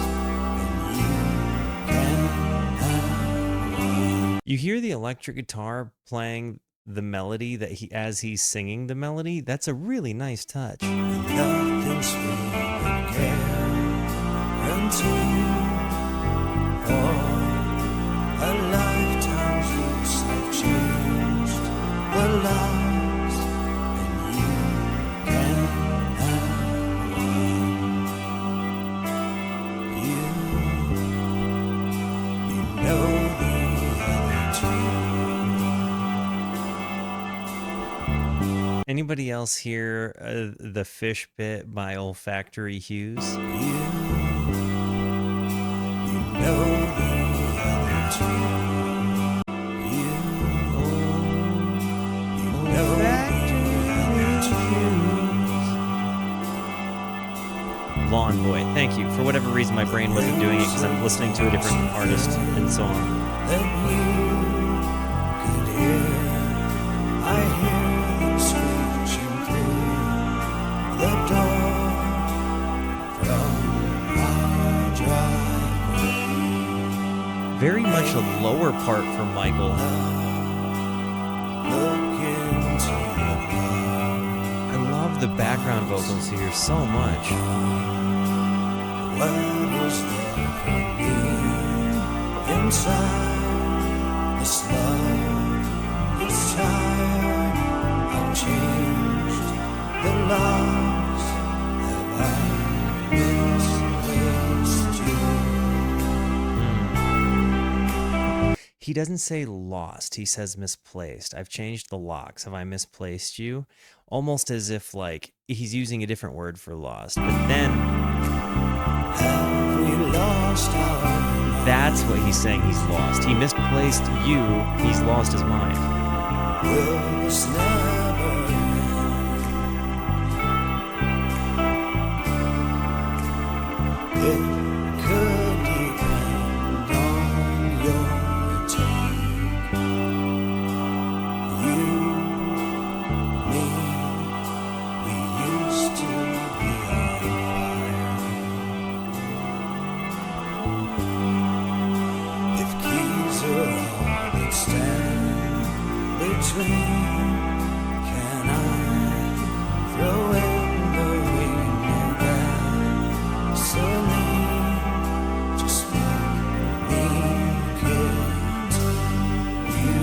S2: You hear the electric guitar playing the melody that as he's singing the melody. That's a really nice touch.
S3: Nothing's free but guaranteed. For a lifetime's use have changed the lives, and you can have one. You know the
S2: Anybody else hear the fish bit by Olfactory Hues?
S3: You know the other two. You know the other two.
S2: Lawn Boy, thank you. For whatever reason, my brain wasn't doing it because I'm listening to a different artist and song.
S3: That you could hear, I hear them screeching through the door from our driveway.
S2: Very much a lower part for Michael.
S3: Look into the
S2: I love the background vocals here so much.
S3: what is there for me inside this love is tired. I've changed the loves. Have I misplaced you?
S2: He doesn't say lost, he says misplaced. I've changed the locks. Have I misplaced you? Almost as if like he's using a different word for lost. But then
S3: Have we lost our
S2: that's what he's saying he's lost. He misplaced you, he's lost his mind.
S3: will this never end? It could depend on your take. You, me, we used to be on fire. If keys are all that stand between, can I throw in the ring again? Celine, just make me kitten. You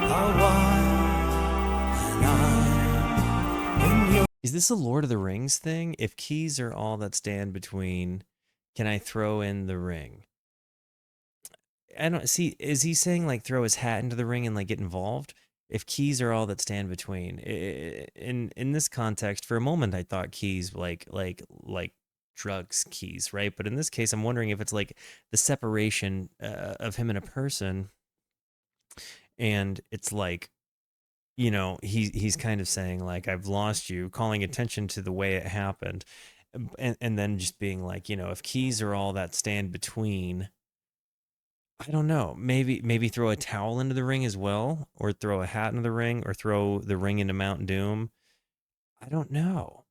S3: are wild, and I'm in your.
S2: Is this a Lord of the Rings thing? If keys are all that stand between, can I throw in the ring? I don't see. Is he saying like throw his hat into the ring and like get involved? If keys are all that stand between, in this context, for a moment I thought keys like drugs keys, right? But in this case, I'm wondering if it's like the separation of him and a person, and it's like you know, he's kind of saying like, I've lost you, calling attention to the way it happened. And then just being like, you know, if keys are all that stand between, I don't know, maybe throw a towel into the ring as well, or throw a hat into the ring, or throw the ring into Mount Doom. I don't know.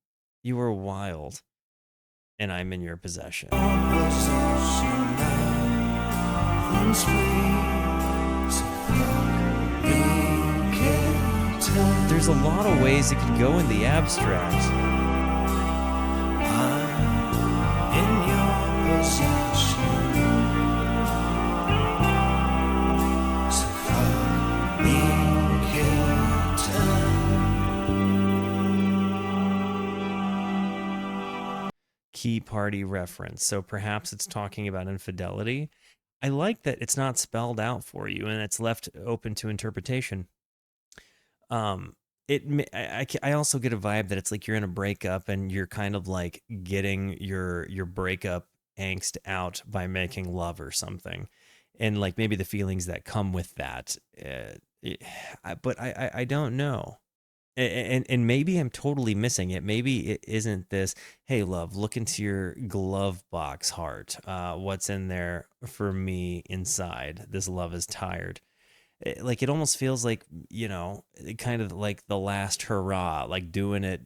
S2: You are wild, and I'm in your possession. There's a lot of ways it could go in the abstract.
S3: I'm in your possession. So fuck me, kitten.
S2: Key party reference. So perhaps it's talking about infidelity. I like that it's not spelled out for you and it's left open to interpretation. I also get a vibe that it's like you're in a breakup and you're kind of like getting your breakup angst out by making love or something, and like maybe the feelings that come with that. But I don't know, and maybe I'm totally missing it. Maybe it isn't this. Hey, love, look into your glove box, heart. What's in there for me inside? This love is tired. Like it almost feels like, you know, kind of like the last hurrah, like doing it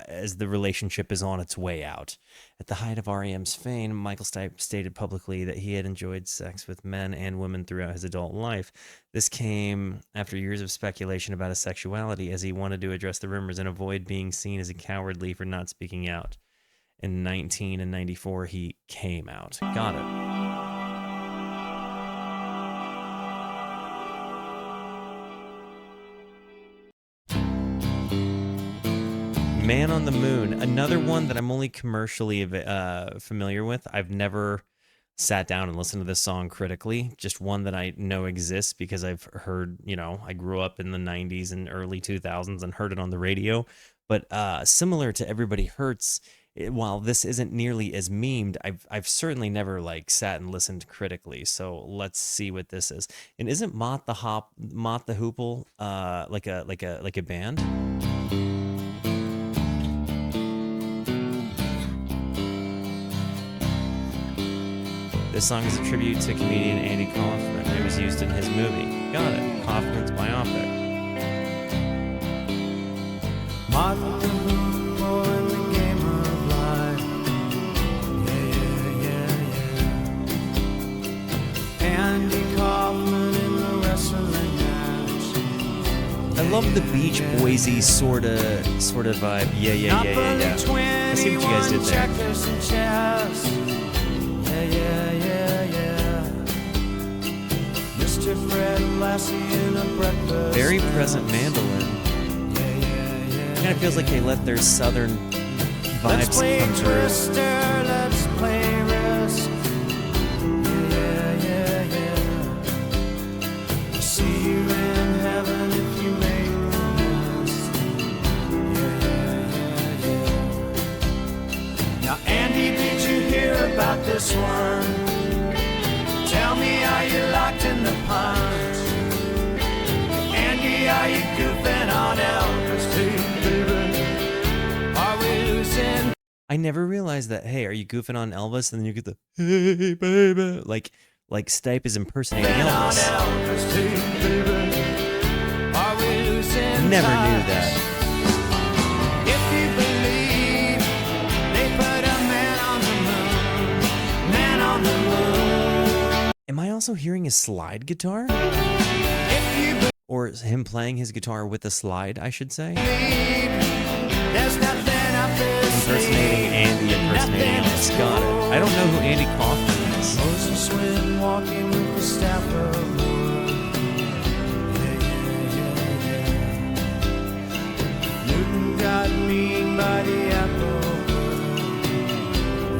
S2: as the relationship is on its way out. At the height of R.E.M's fame, Michael Stipe stated publicly that he had enjoyed sex with men and women throughout his adult life. This came after years of speculation about his sexuality, as he wanted to address the rumors and avoid being seen as a cowardly for not speaking out. In 1994, he came out. Got it. Man on the Moon, another one that I'm only commercially familiar with. I've never sat down and listened to this song critically, just one that I know exists because I've heard, you know, I grew up in the 90s and early 2000s and heard it on the radio. But similar to Everybody Hurts, while this isn't nearly as memed, I've certainly never like sat and listened critically. So let's see what this is. And isn't Mott the Hoople like a band? This song is a tribute to comedian Andy Kaufman. It was used in his movie. Got it. Kaufman's biopic.
S3: Martin the Hoople in the game of life. Yeah. Andy Kaufman in the wrestling match.
S2: I love the Beach Boysy sort of vibe. Yeah. I see what you guys did there. Mr. Fred Lassie in a breakfast. Very present mandolin. It kind of feels like they let their southern vibes come through.
S3: Let's play Risk. Yeah. I'll see you in heaven if you make this. Yeah. Now, Andy, did you hear about this one? Tell me, are you locked in the pond? Andy, are you goofing on Elvis too, baby? Are we losing?
S2: I never realized that. Hey, are you goofing on Elvis? And then you get the hey, baby, like Stipe is impersonating Elvis.
S3: Elvis too, baby. Are we losing?
S2: Never knew that.
S3: If you believe they put a man on the moon.
S2: Am I also hearing a slide guitar? Or him playing his guitar with a slide, I should say?
S3: There's nothing up this
S2: impersonating Andy, impersonating Elvis. Got it. I don't know who Andy Kaufman is.
S3: Moses went walking with the staff of wood. Yeah. Newton got mean by the apple.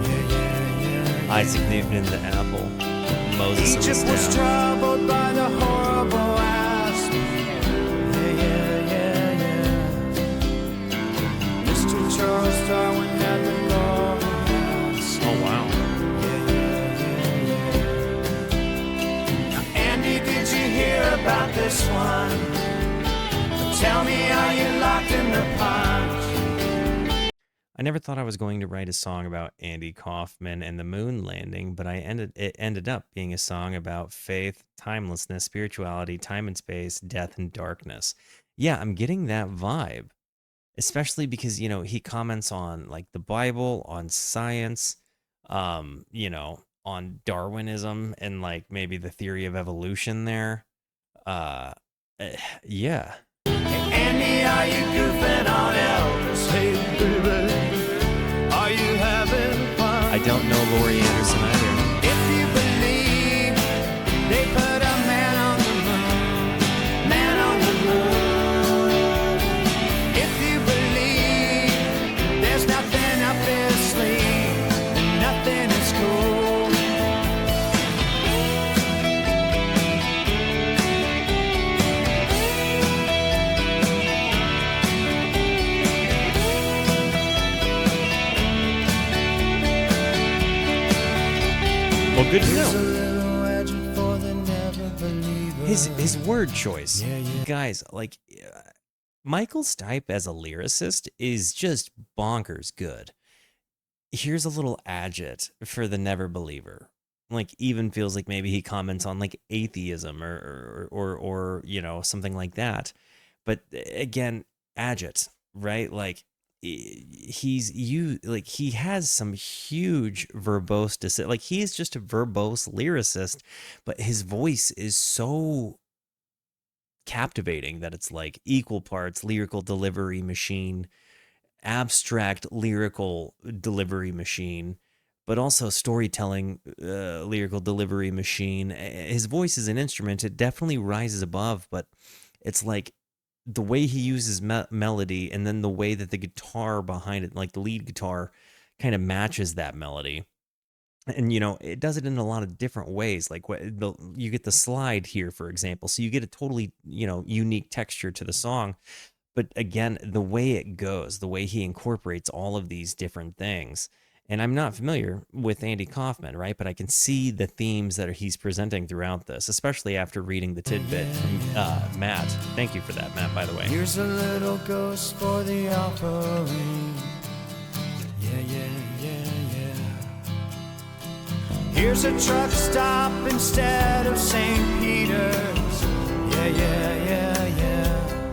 S3: Yeah.
S2: Isaac Newton in the apple. Moses
S3: Egypt
S2: in the
S3: was
S2: staff.
S3: troubled by the horrible asp. Yeah. Mr. Charles Darwin had the law of mass.
S2: Oh, wow.
S3: Yeah. Now, Andy, did you hear about this one? The Tell me, are you locked in the punch?
S2: I never thought I was going to write a song about Andy Kaufman and the moon landing, but it ended up being a song about faith, timelessness, spirituality, time and space, death and darkness. Yeah, I'm getting that vibe, especially because, you know, he comments on like the Bible, on science, you know, on Darwinism and like maybe the theory of evolution there. Uh, yeah.
S3: Andy, are you goofing on Elvis? Hey, baby, are you having fun?
S2: I don't know Laurie Anderson either.
S3: If you believe they put a man on the moon, man on the moon. If you believe there's nothing up their sleeve, then nothing is cool.
S2: Well, good to
S3: Here's a
S2: know.
S3: little legend for the never believer.
S2: His word choice,
S3: Yeah, yeah.
S2: guys, like Michael Stipe as a lyricist is just bonkers good. Here's a little adjective for the never believer. Like even feels like maybe he comments on like atheism or you know, something like that. But again, adjective, right? Like he has some huge verbose like he is just a verbose lyricist, but his voice is so captivating that it's like equal parts lyrical delivery machine, abstract lyrical delivery machine, but also storytelling lyrical delivery machine. His voice is an instrument. It definitely rises above, but it's like the way he uses melody and then the way that the guitar behind it, like the lead guitar, kind of matches that melody. And, you know, it does it in a lot of different ways. Like you get the slide here, for example. So you get a totally, you know, unique texture to the song. But again, the way it goes, the way he incorporates all of these different things. And I'm not familiar with Andy Kaufman, right? But I can see the themes that he's presenting throughout this, especially after reading the tidbit from Matt. Thank you for that, Matt, by the way.
S3: Here's a little ghost for the offering. Yeah, yeah, yeah, yeah. Here's a truck stop instead of St. Peter's. Yeah, yeah, yeah, yeah.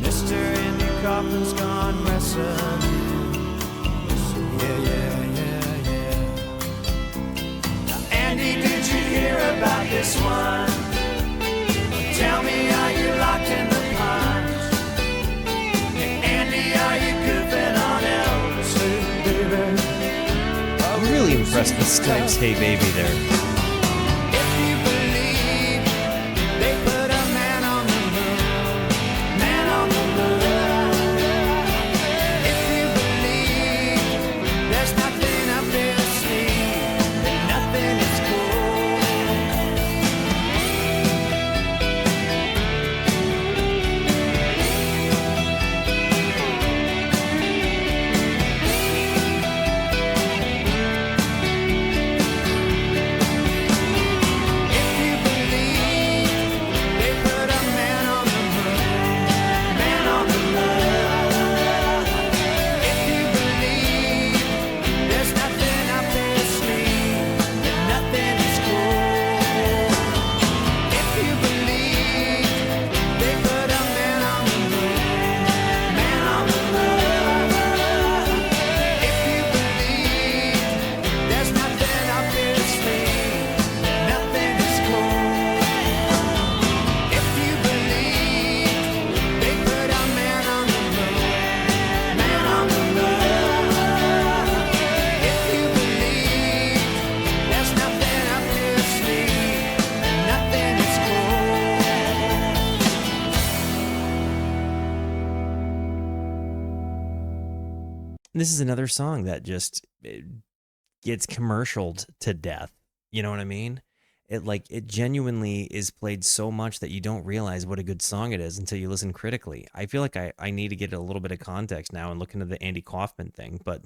S3: Mr. Andy Kaufman's gone wrestling. Yeah, yeah, yeah, yeah. Now, Andy, did you hear about this one? Tell me, are you locked in the punch? Hey, Andy, are you goofing on Elvis? Hey, baby.
S2: I'm really impressed with Stipe's Hey Baby there.
S3: If you believe they put a man on the moon, man on the moon. If you believe there's nothing up their sleeve, then nothing is
S2: This is another song that just gets commercialed to death. You know what I mean? It genuinely is played so much that you don't realize what a good song it is until you listen critically. I feel like I need to get a little bit of context now and look into the Andy Kaufman thing, but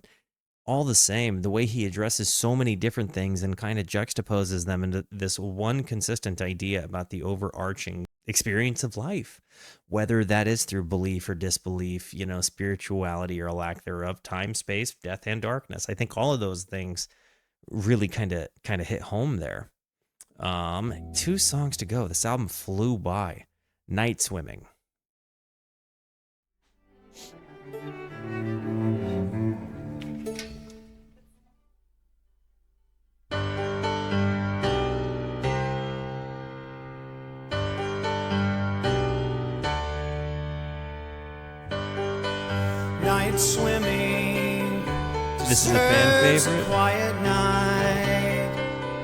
S2: all the same, the way he addresses so many different things and kind of juxtaposes them into this one consistent idea about the overarching experience of life, whether that is through belief or disbelief, spirituality or a lack thereof, time, space, death, and darkness. I think all of those things really kind of hit home there. 2 songs to go. This album flew by. Nightswimming.
S3: Night swimming.
S2: This is a fan favorite.
S3: Quiet night.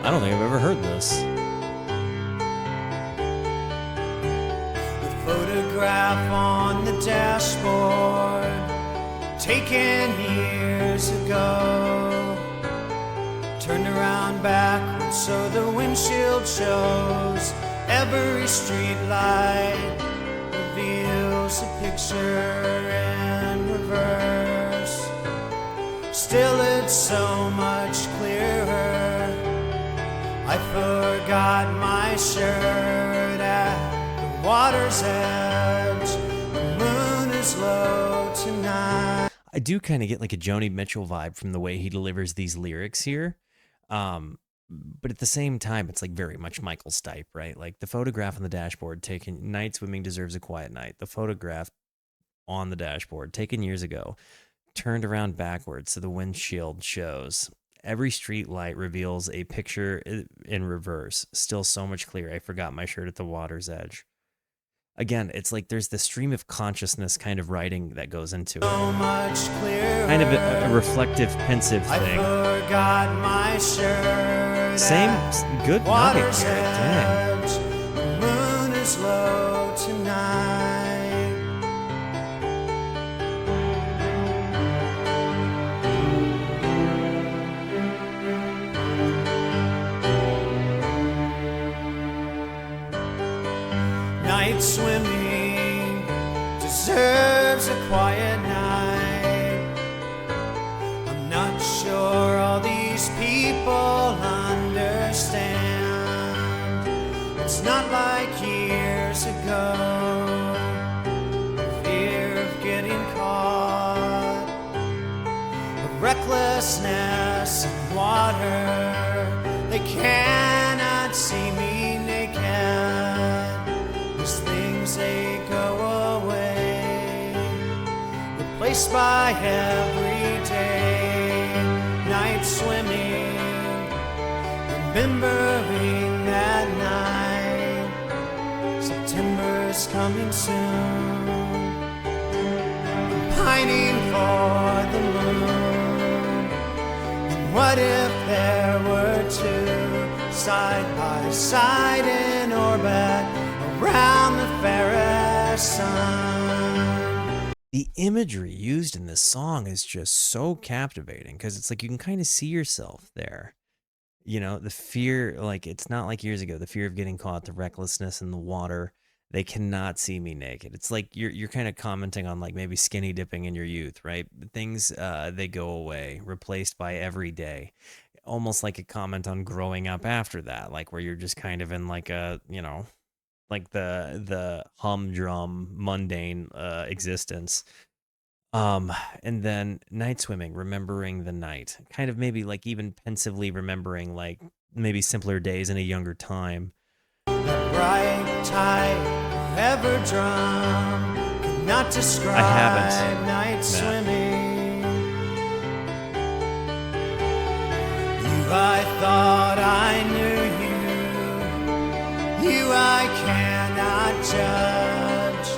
S2: I don't think I've ever heard this.
S3: The photograph on the dashboard, taken years ago. Turned around backwards so the windshield shows. Every street light reveals a picture in reverse. Still it's so much clearer. I forgot my shirt at the water's edge. The moon is low tonight.
S2: I do kind of get like a Joni Mitchell vibe from the way he delivers these lyrics here. But at the same time, it's like very much Michael Stipe, right? Like the photograph on the dashboard taken, night swimming deserves a quiet night. The photograph on the dashboard taken years ago, turned around backwards so the windshield shows. Every street light reveals a picture in reverse. Still so much clearer. I forgot my shirt at the water's edge. Again, it's like there's the stream of consciousness kind of writing that goes into it.
S3: So much clearer.
S2: Kind of a reflective, pensive thing.
S3: I forgot my shirt.
S2: Same good nugget
S3: Water's
S2: here. Dang.
S3: edge. The moon is low tonight. Night swimming deserves a quiet night. I'm not sure all these people understand. It's not like years ago. The fear of getting caught, the recklessness in water. They cannot see me naked. These things, they go away, replaced by everyday night swimming, remembering that night. September's coming soon. I'm pining for the moon. And what if there were two side by side in orbit around the fairest sun?
S2: The imagery used in this song is just so captivating because it's like you can kind of see yourself there. The fear, like it's not like years ago, the fear of getting caught, the recklessness in the water. They cannot see me naked. It's like you're kind of commenting on like maybe skinny dipping in your youth, right? Things, they go away, replaced by every day. Almost like a comment on growing up after that, like where you're just kind of in like a, like the humdrum mundane existence. And then night swimming, remembering the night, kind of maybe like even pensively remembering like maybe simpler days in a younger time.
S3: The bright tide ever drum cannot describe
S2: I haven't.
S3: night
S2: Matt.
S3: swimming. I thought I knew you. You I cannot judge.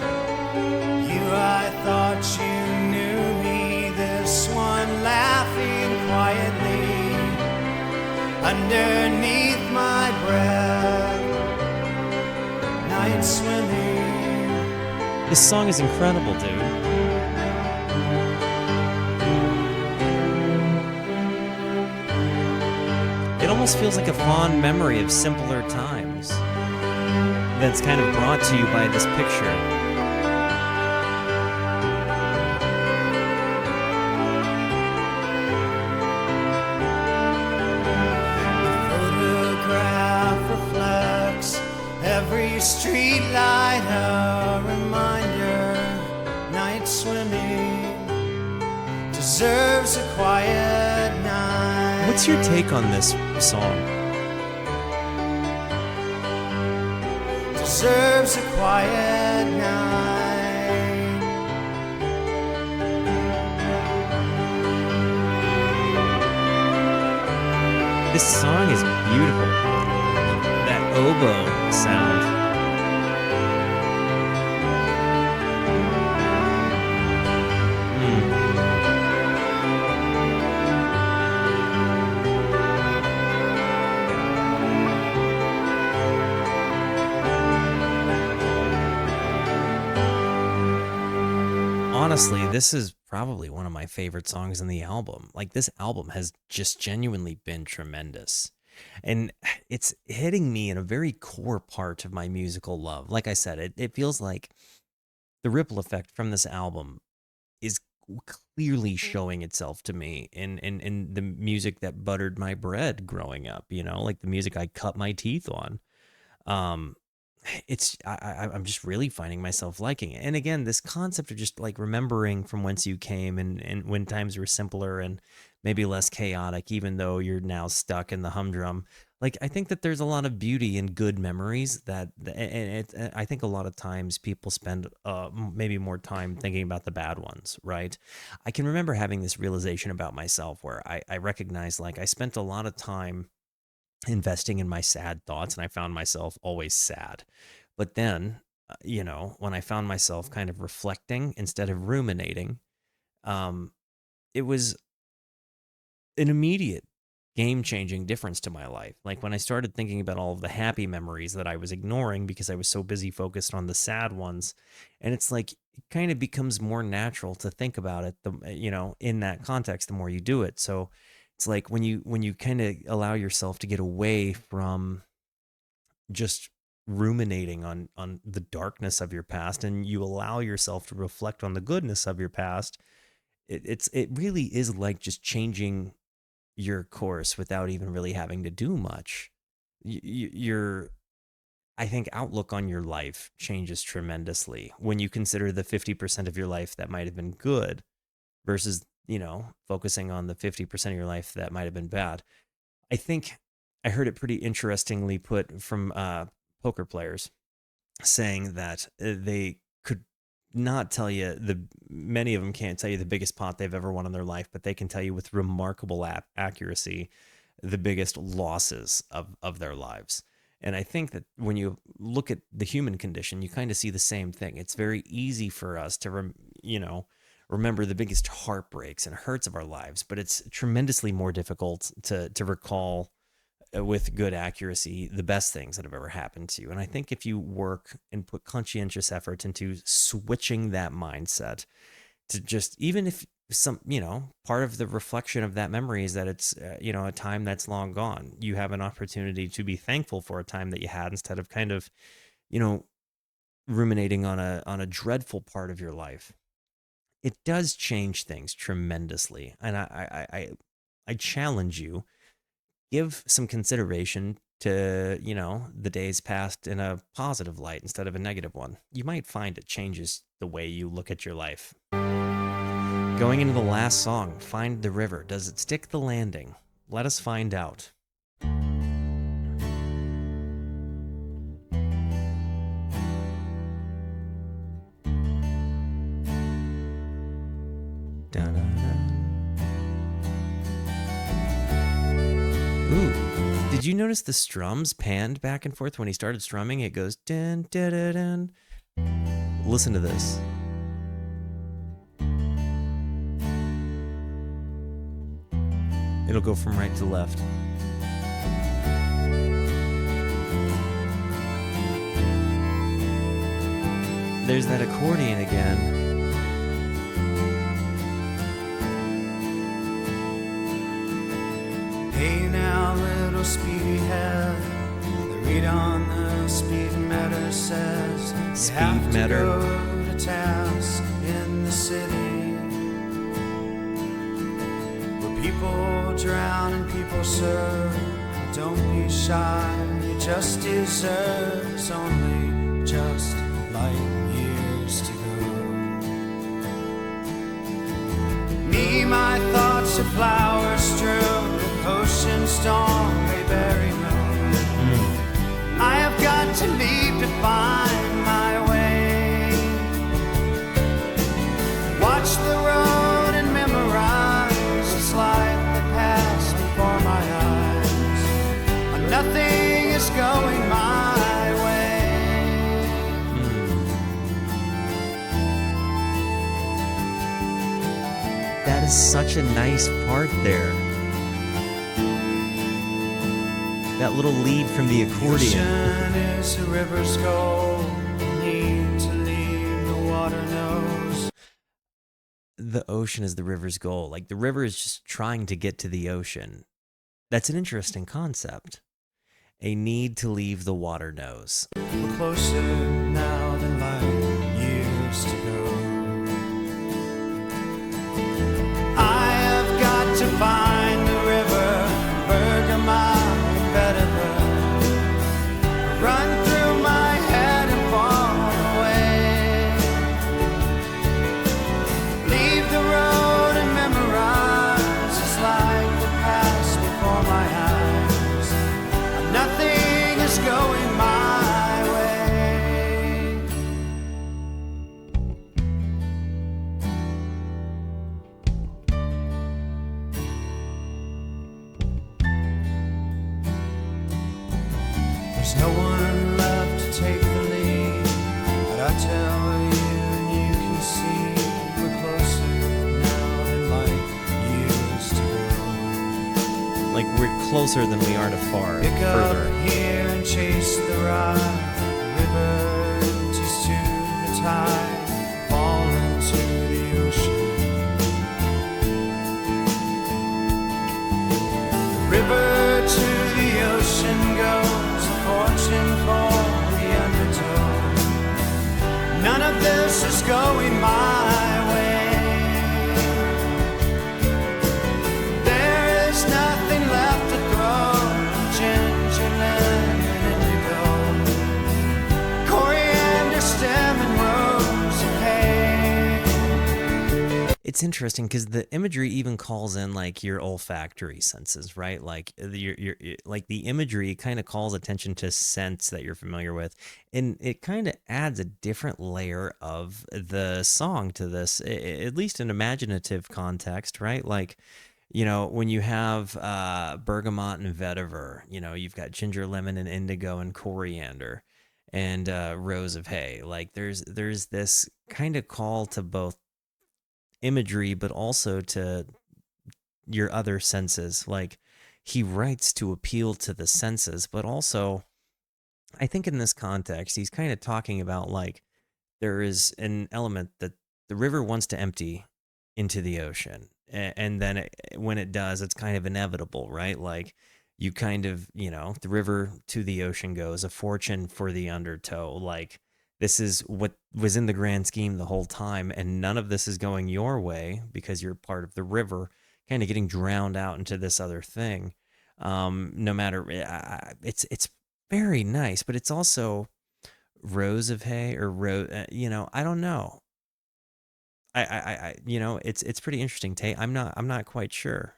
S3: You I thought you knew me. This one laughing quietly underneath my breath. Night swimming.
S2: This song is incredible, dude. It almost feels like a fond memory of simpler times that's kind of brought to you by this picture.
S3: The photograph reflects every street light deserves a quiet night.
S2: What's your take on this song?
S3: Deserves a quiet night.
S2: This song is beautiful. That oboe sound. Honestly, this is probably one of my favorite songs in the album. Like, this album has just genuinely been tremendous. And it's hitting me in a very core part of my musical love. Like I said, it feels like the ripple effect from this album is clearly showing itself to me in the music that buttered my bread growing up, you know, like the music I cut my teeth on. I'm just really finding myself liking it. And again, this concept of just like remembering from whence you came and when times were simpler and maybe less chaotic, even though you're now stuck in the humdrum. Like, I think that there's a lot of beauty in good memories and I think a lot of times people spend maybe more time thinking about the bad ones, right? I can remember having this realization about myself where I recognized, like, I spent a lot of time investing in my sad thoughts, and I found myself always sad. But then, you know, when I found myself kind of reflecting instead of ruminating, it was an immediate game-changing difference to my life. Like, when I started thinking about all of the happy memories that I was ignoring because I was so busy focused on the sad ones, and it's like it kind of becomes more natural to think about it, you know, in that context, the more you do it. So it's like when you kind of allow yourself to get away from just ruminating on the darkness of your past, and you allow yourself to reflect on the goodness of your past, it really is like just changing your course without even really having to do much. Your I think outlook on your life changes tremendously when you consider the 50% of your life that might have been good versus, you know, focusing on the 50% of your life that might have been bad. I think I heard it pretty interestingly put from poker players saying that they could not tell you many of them can't tell you the biggest pot they've ever won in their life, but they can tell you with remarkable accuracy the biggest losses of their lives. And I think that when you look at the human condition, you kind of see the same thing. It's very easy for us to, remember the biggest heartbreaks and hurts of our lives, but it's tremendously more difficult to recall with good accuracy the best things that have ever happened to you. And I think if you work and put conscientious effort into switching that mindset to just, even if some, part of the reflection of that memory is that it's, a time that's long gone, you have an opportunity to be thankful for a time that you had instead of kind of, ruminating on a dreadful part of your life. It does change things tremendously. And I challenge you, give some consideration to, the days past in a positive light instead of a negative one. You might find it changes the way you look at your life. Going into the last song, Find the River. Does it stick the landing? Let us find out. Ooh, did you notice the strums panned back and forth when he started strumming? It goes dun dun dun dun. Listen to this. It'll go from right to left. There's that accordion again.
S3: Hey now, little speedy head. The read on the speedometer says you have to go to task in the city, where people drown and people serve. Don't be shy, you just deserve. It's only just light years to go. Me, my thoughts are flowers strewn, ocean storm, Mayberry moon. I have got to leave to find my way. Watch the road and memorize this life that passed before my eyes. Nothing is going my way.
S2: That is such a nice part there. That little lead from the accordion.
S3: Ocean is a river's goal. Need to leave the water knows.
S2: The ocean is the river's goal. Like the river is just trying to get to the ocean. That's an interesting concept. A need to leave the water knows.
S3: We're closer now than light used to go. I have got to find the river, Bergamot, Vetiver. Run through my head and fall away. Leave the road and memorize this life that passed before my eyes. Nothing is going my way. There's no one left to take the lead, but I tell you and you can see we're closer now than light used to go.
S2: Like we're closer than we are to far,
S3: Pick
S2: further.
S3: up here and chase the ride. The river empties to the tide, fall into the ocean. The river to the ocean goes, a fortune for the undertow. None of this is going my way. There is nothing left to throw. Ginger, lemon, indigo, coriander, stem, and rose of hay.
S2: It's interesting because the imagery even calls in like your olfactory senses, right? Like your like the imagery kind of calls attention to scents that you're familiar with, and it kind of adds a different layer of the song to this, at least in imaginative context, right? Like, you know, when you have bergamot and vetiver, you know, you've got ginger, lemon, and indigo, and coriander, and rose of hay. Like there's this kind of call to both imagery, but also to your other senses. Like he writes to appeal to the senses, but also I think in this context, he's kind of talking about like there is an element that the river wants to empty into the ocean. And then when it does, it's kind of inevitable, right? Like you kind of, you know, the river to the ocean goes, a fortune for the undertow. Like this is what was in the grand scheme the whole time. And none of this is going your way because you're part of the river, kind of getting drowned out into this other thing. No matter, it's very nice, but it's also rose of hay or you know, I don't know. You know, it's pretty interesting, Tate. I'm not quite sure.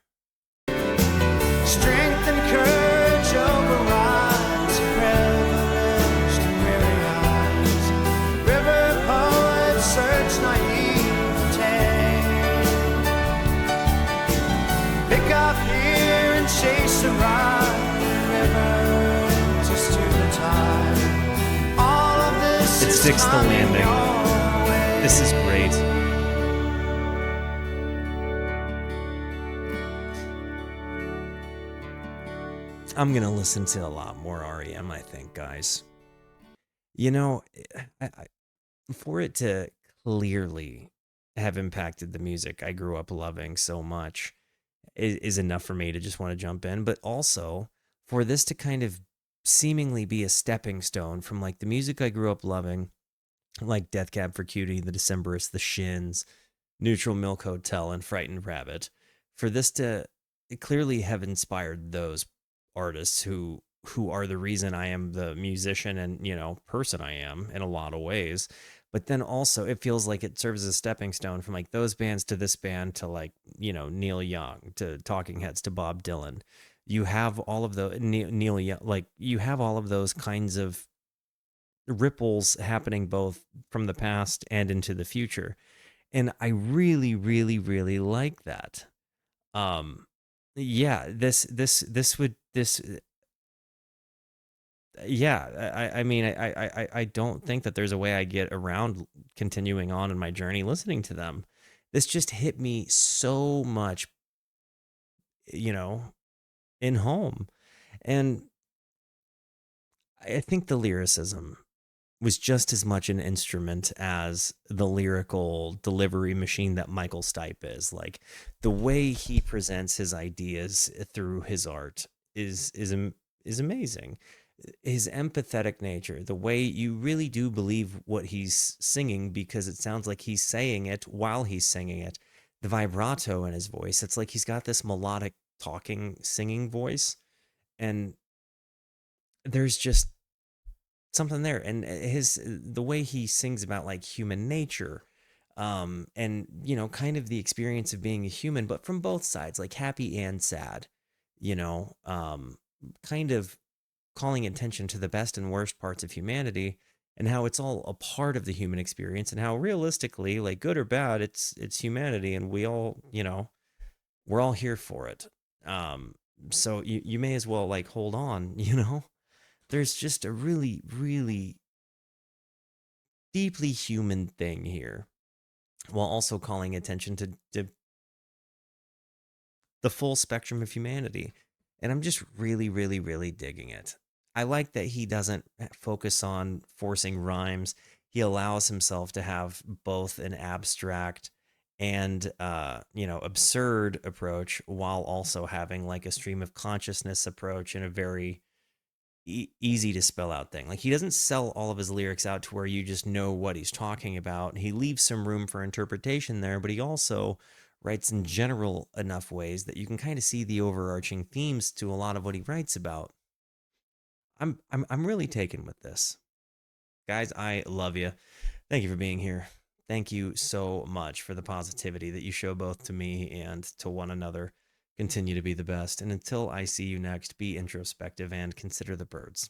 S3: Strength and courage overrides privileged and weary eyes. River poets search naivete. Pick up here and chase a ride. River just to the tide. All of this
S2: It
S3: is
S2: sticks the
S3: coming
S2: landing.
S3: your way.
S2: This is great. I'm going to listen to a lot more R.E.M., I think, guys. You know, for it to clearly have impacted the music I grew up loving so much is enough for me to just want to jump in. But also, for this to kind of seemingly be a stepping stone from like the music I grew up loving, like Death Cab for Cutie, The Decemberists, The Shins, Neutral Milk Hotel, and Frightened Rabbit, for this to clearly have inspired those artists who are the reason I am the musician and, you know, person I am in a lot of ways, but then also it feels like it serves as a stepping stone from like those bands to this band to like, Neil Young to Talking Heads to Bob Dylan. You have all of the Neil Young, like you have all of those kinds of ripples happening both from the past and into the future. And I really, really, really like that. Yeah, this would this yeah, I mean, I don't think that there's a way I get around continuing on in my journey listening to them. This just hit me so much, you know, in home. And I think the lyricism was just as much an instrument as the lyrical delivery machine that Michael Stipe is. Like the way he presents his ideas through his art is amazing. His empathetic nature, the way you really do believe what he's singing because it sounds like he's saying it while he's singing it. The vibrato in his voice, it's like he's got this melodic talking singing voice, and there's just something there. And the way he sings about like human nature, and kind of the experience of being a human, but from both sides, like happy and sad, you know kind of calling attention to the best and worst parts of humanity, and how it's all a part of the human experience, and how realistically, like good or bad, it's humanity, and we all, we're all here for it. So you may as well like hold on. There's just a really, really deeply human thing here, while also calling attention to the full spectrum of humanity. And I'm just really, really, really digging it. I like that he doesn't focus on forcing rhymes. He allows himself to have both an abstract and absurd approach, while also having like a stream of consciousness approach and a very easy to spell out thing. Like he doesn't sell all of his lyrics out to where you just know what he's talking about. He leaves some room for interpretation there, but he also writes in general enough ways that you can kind of see the overarching themes to a lot of what he writes about. I'm really taken with this. Guys, I love you. Thank you for being here. Thank you so much for the positivity that you show both to me and to one another. Continue to be the best. And until I see you next, be introspective and consider the birds.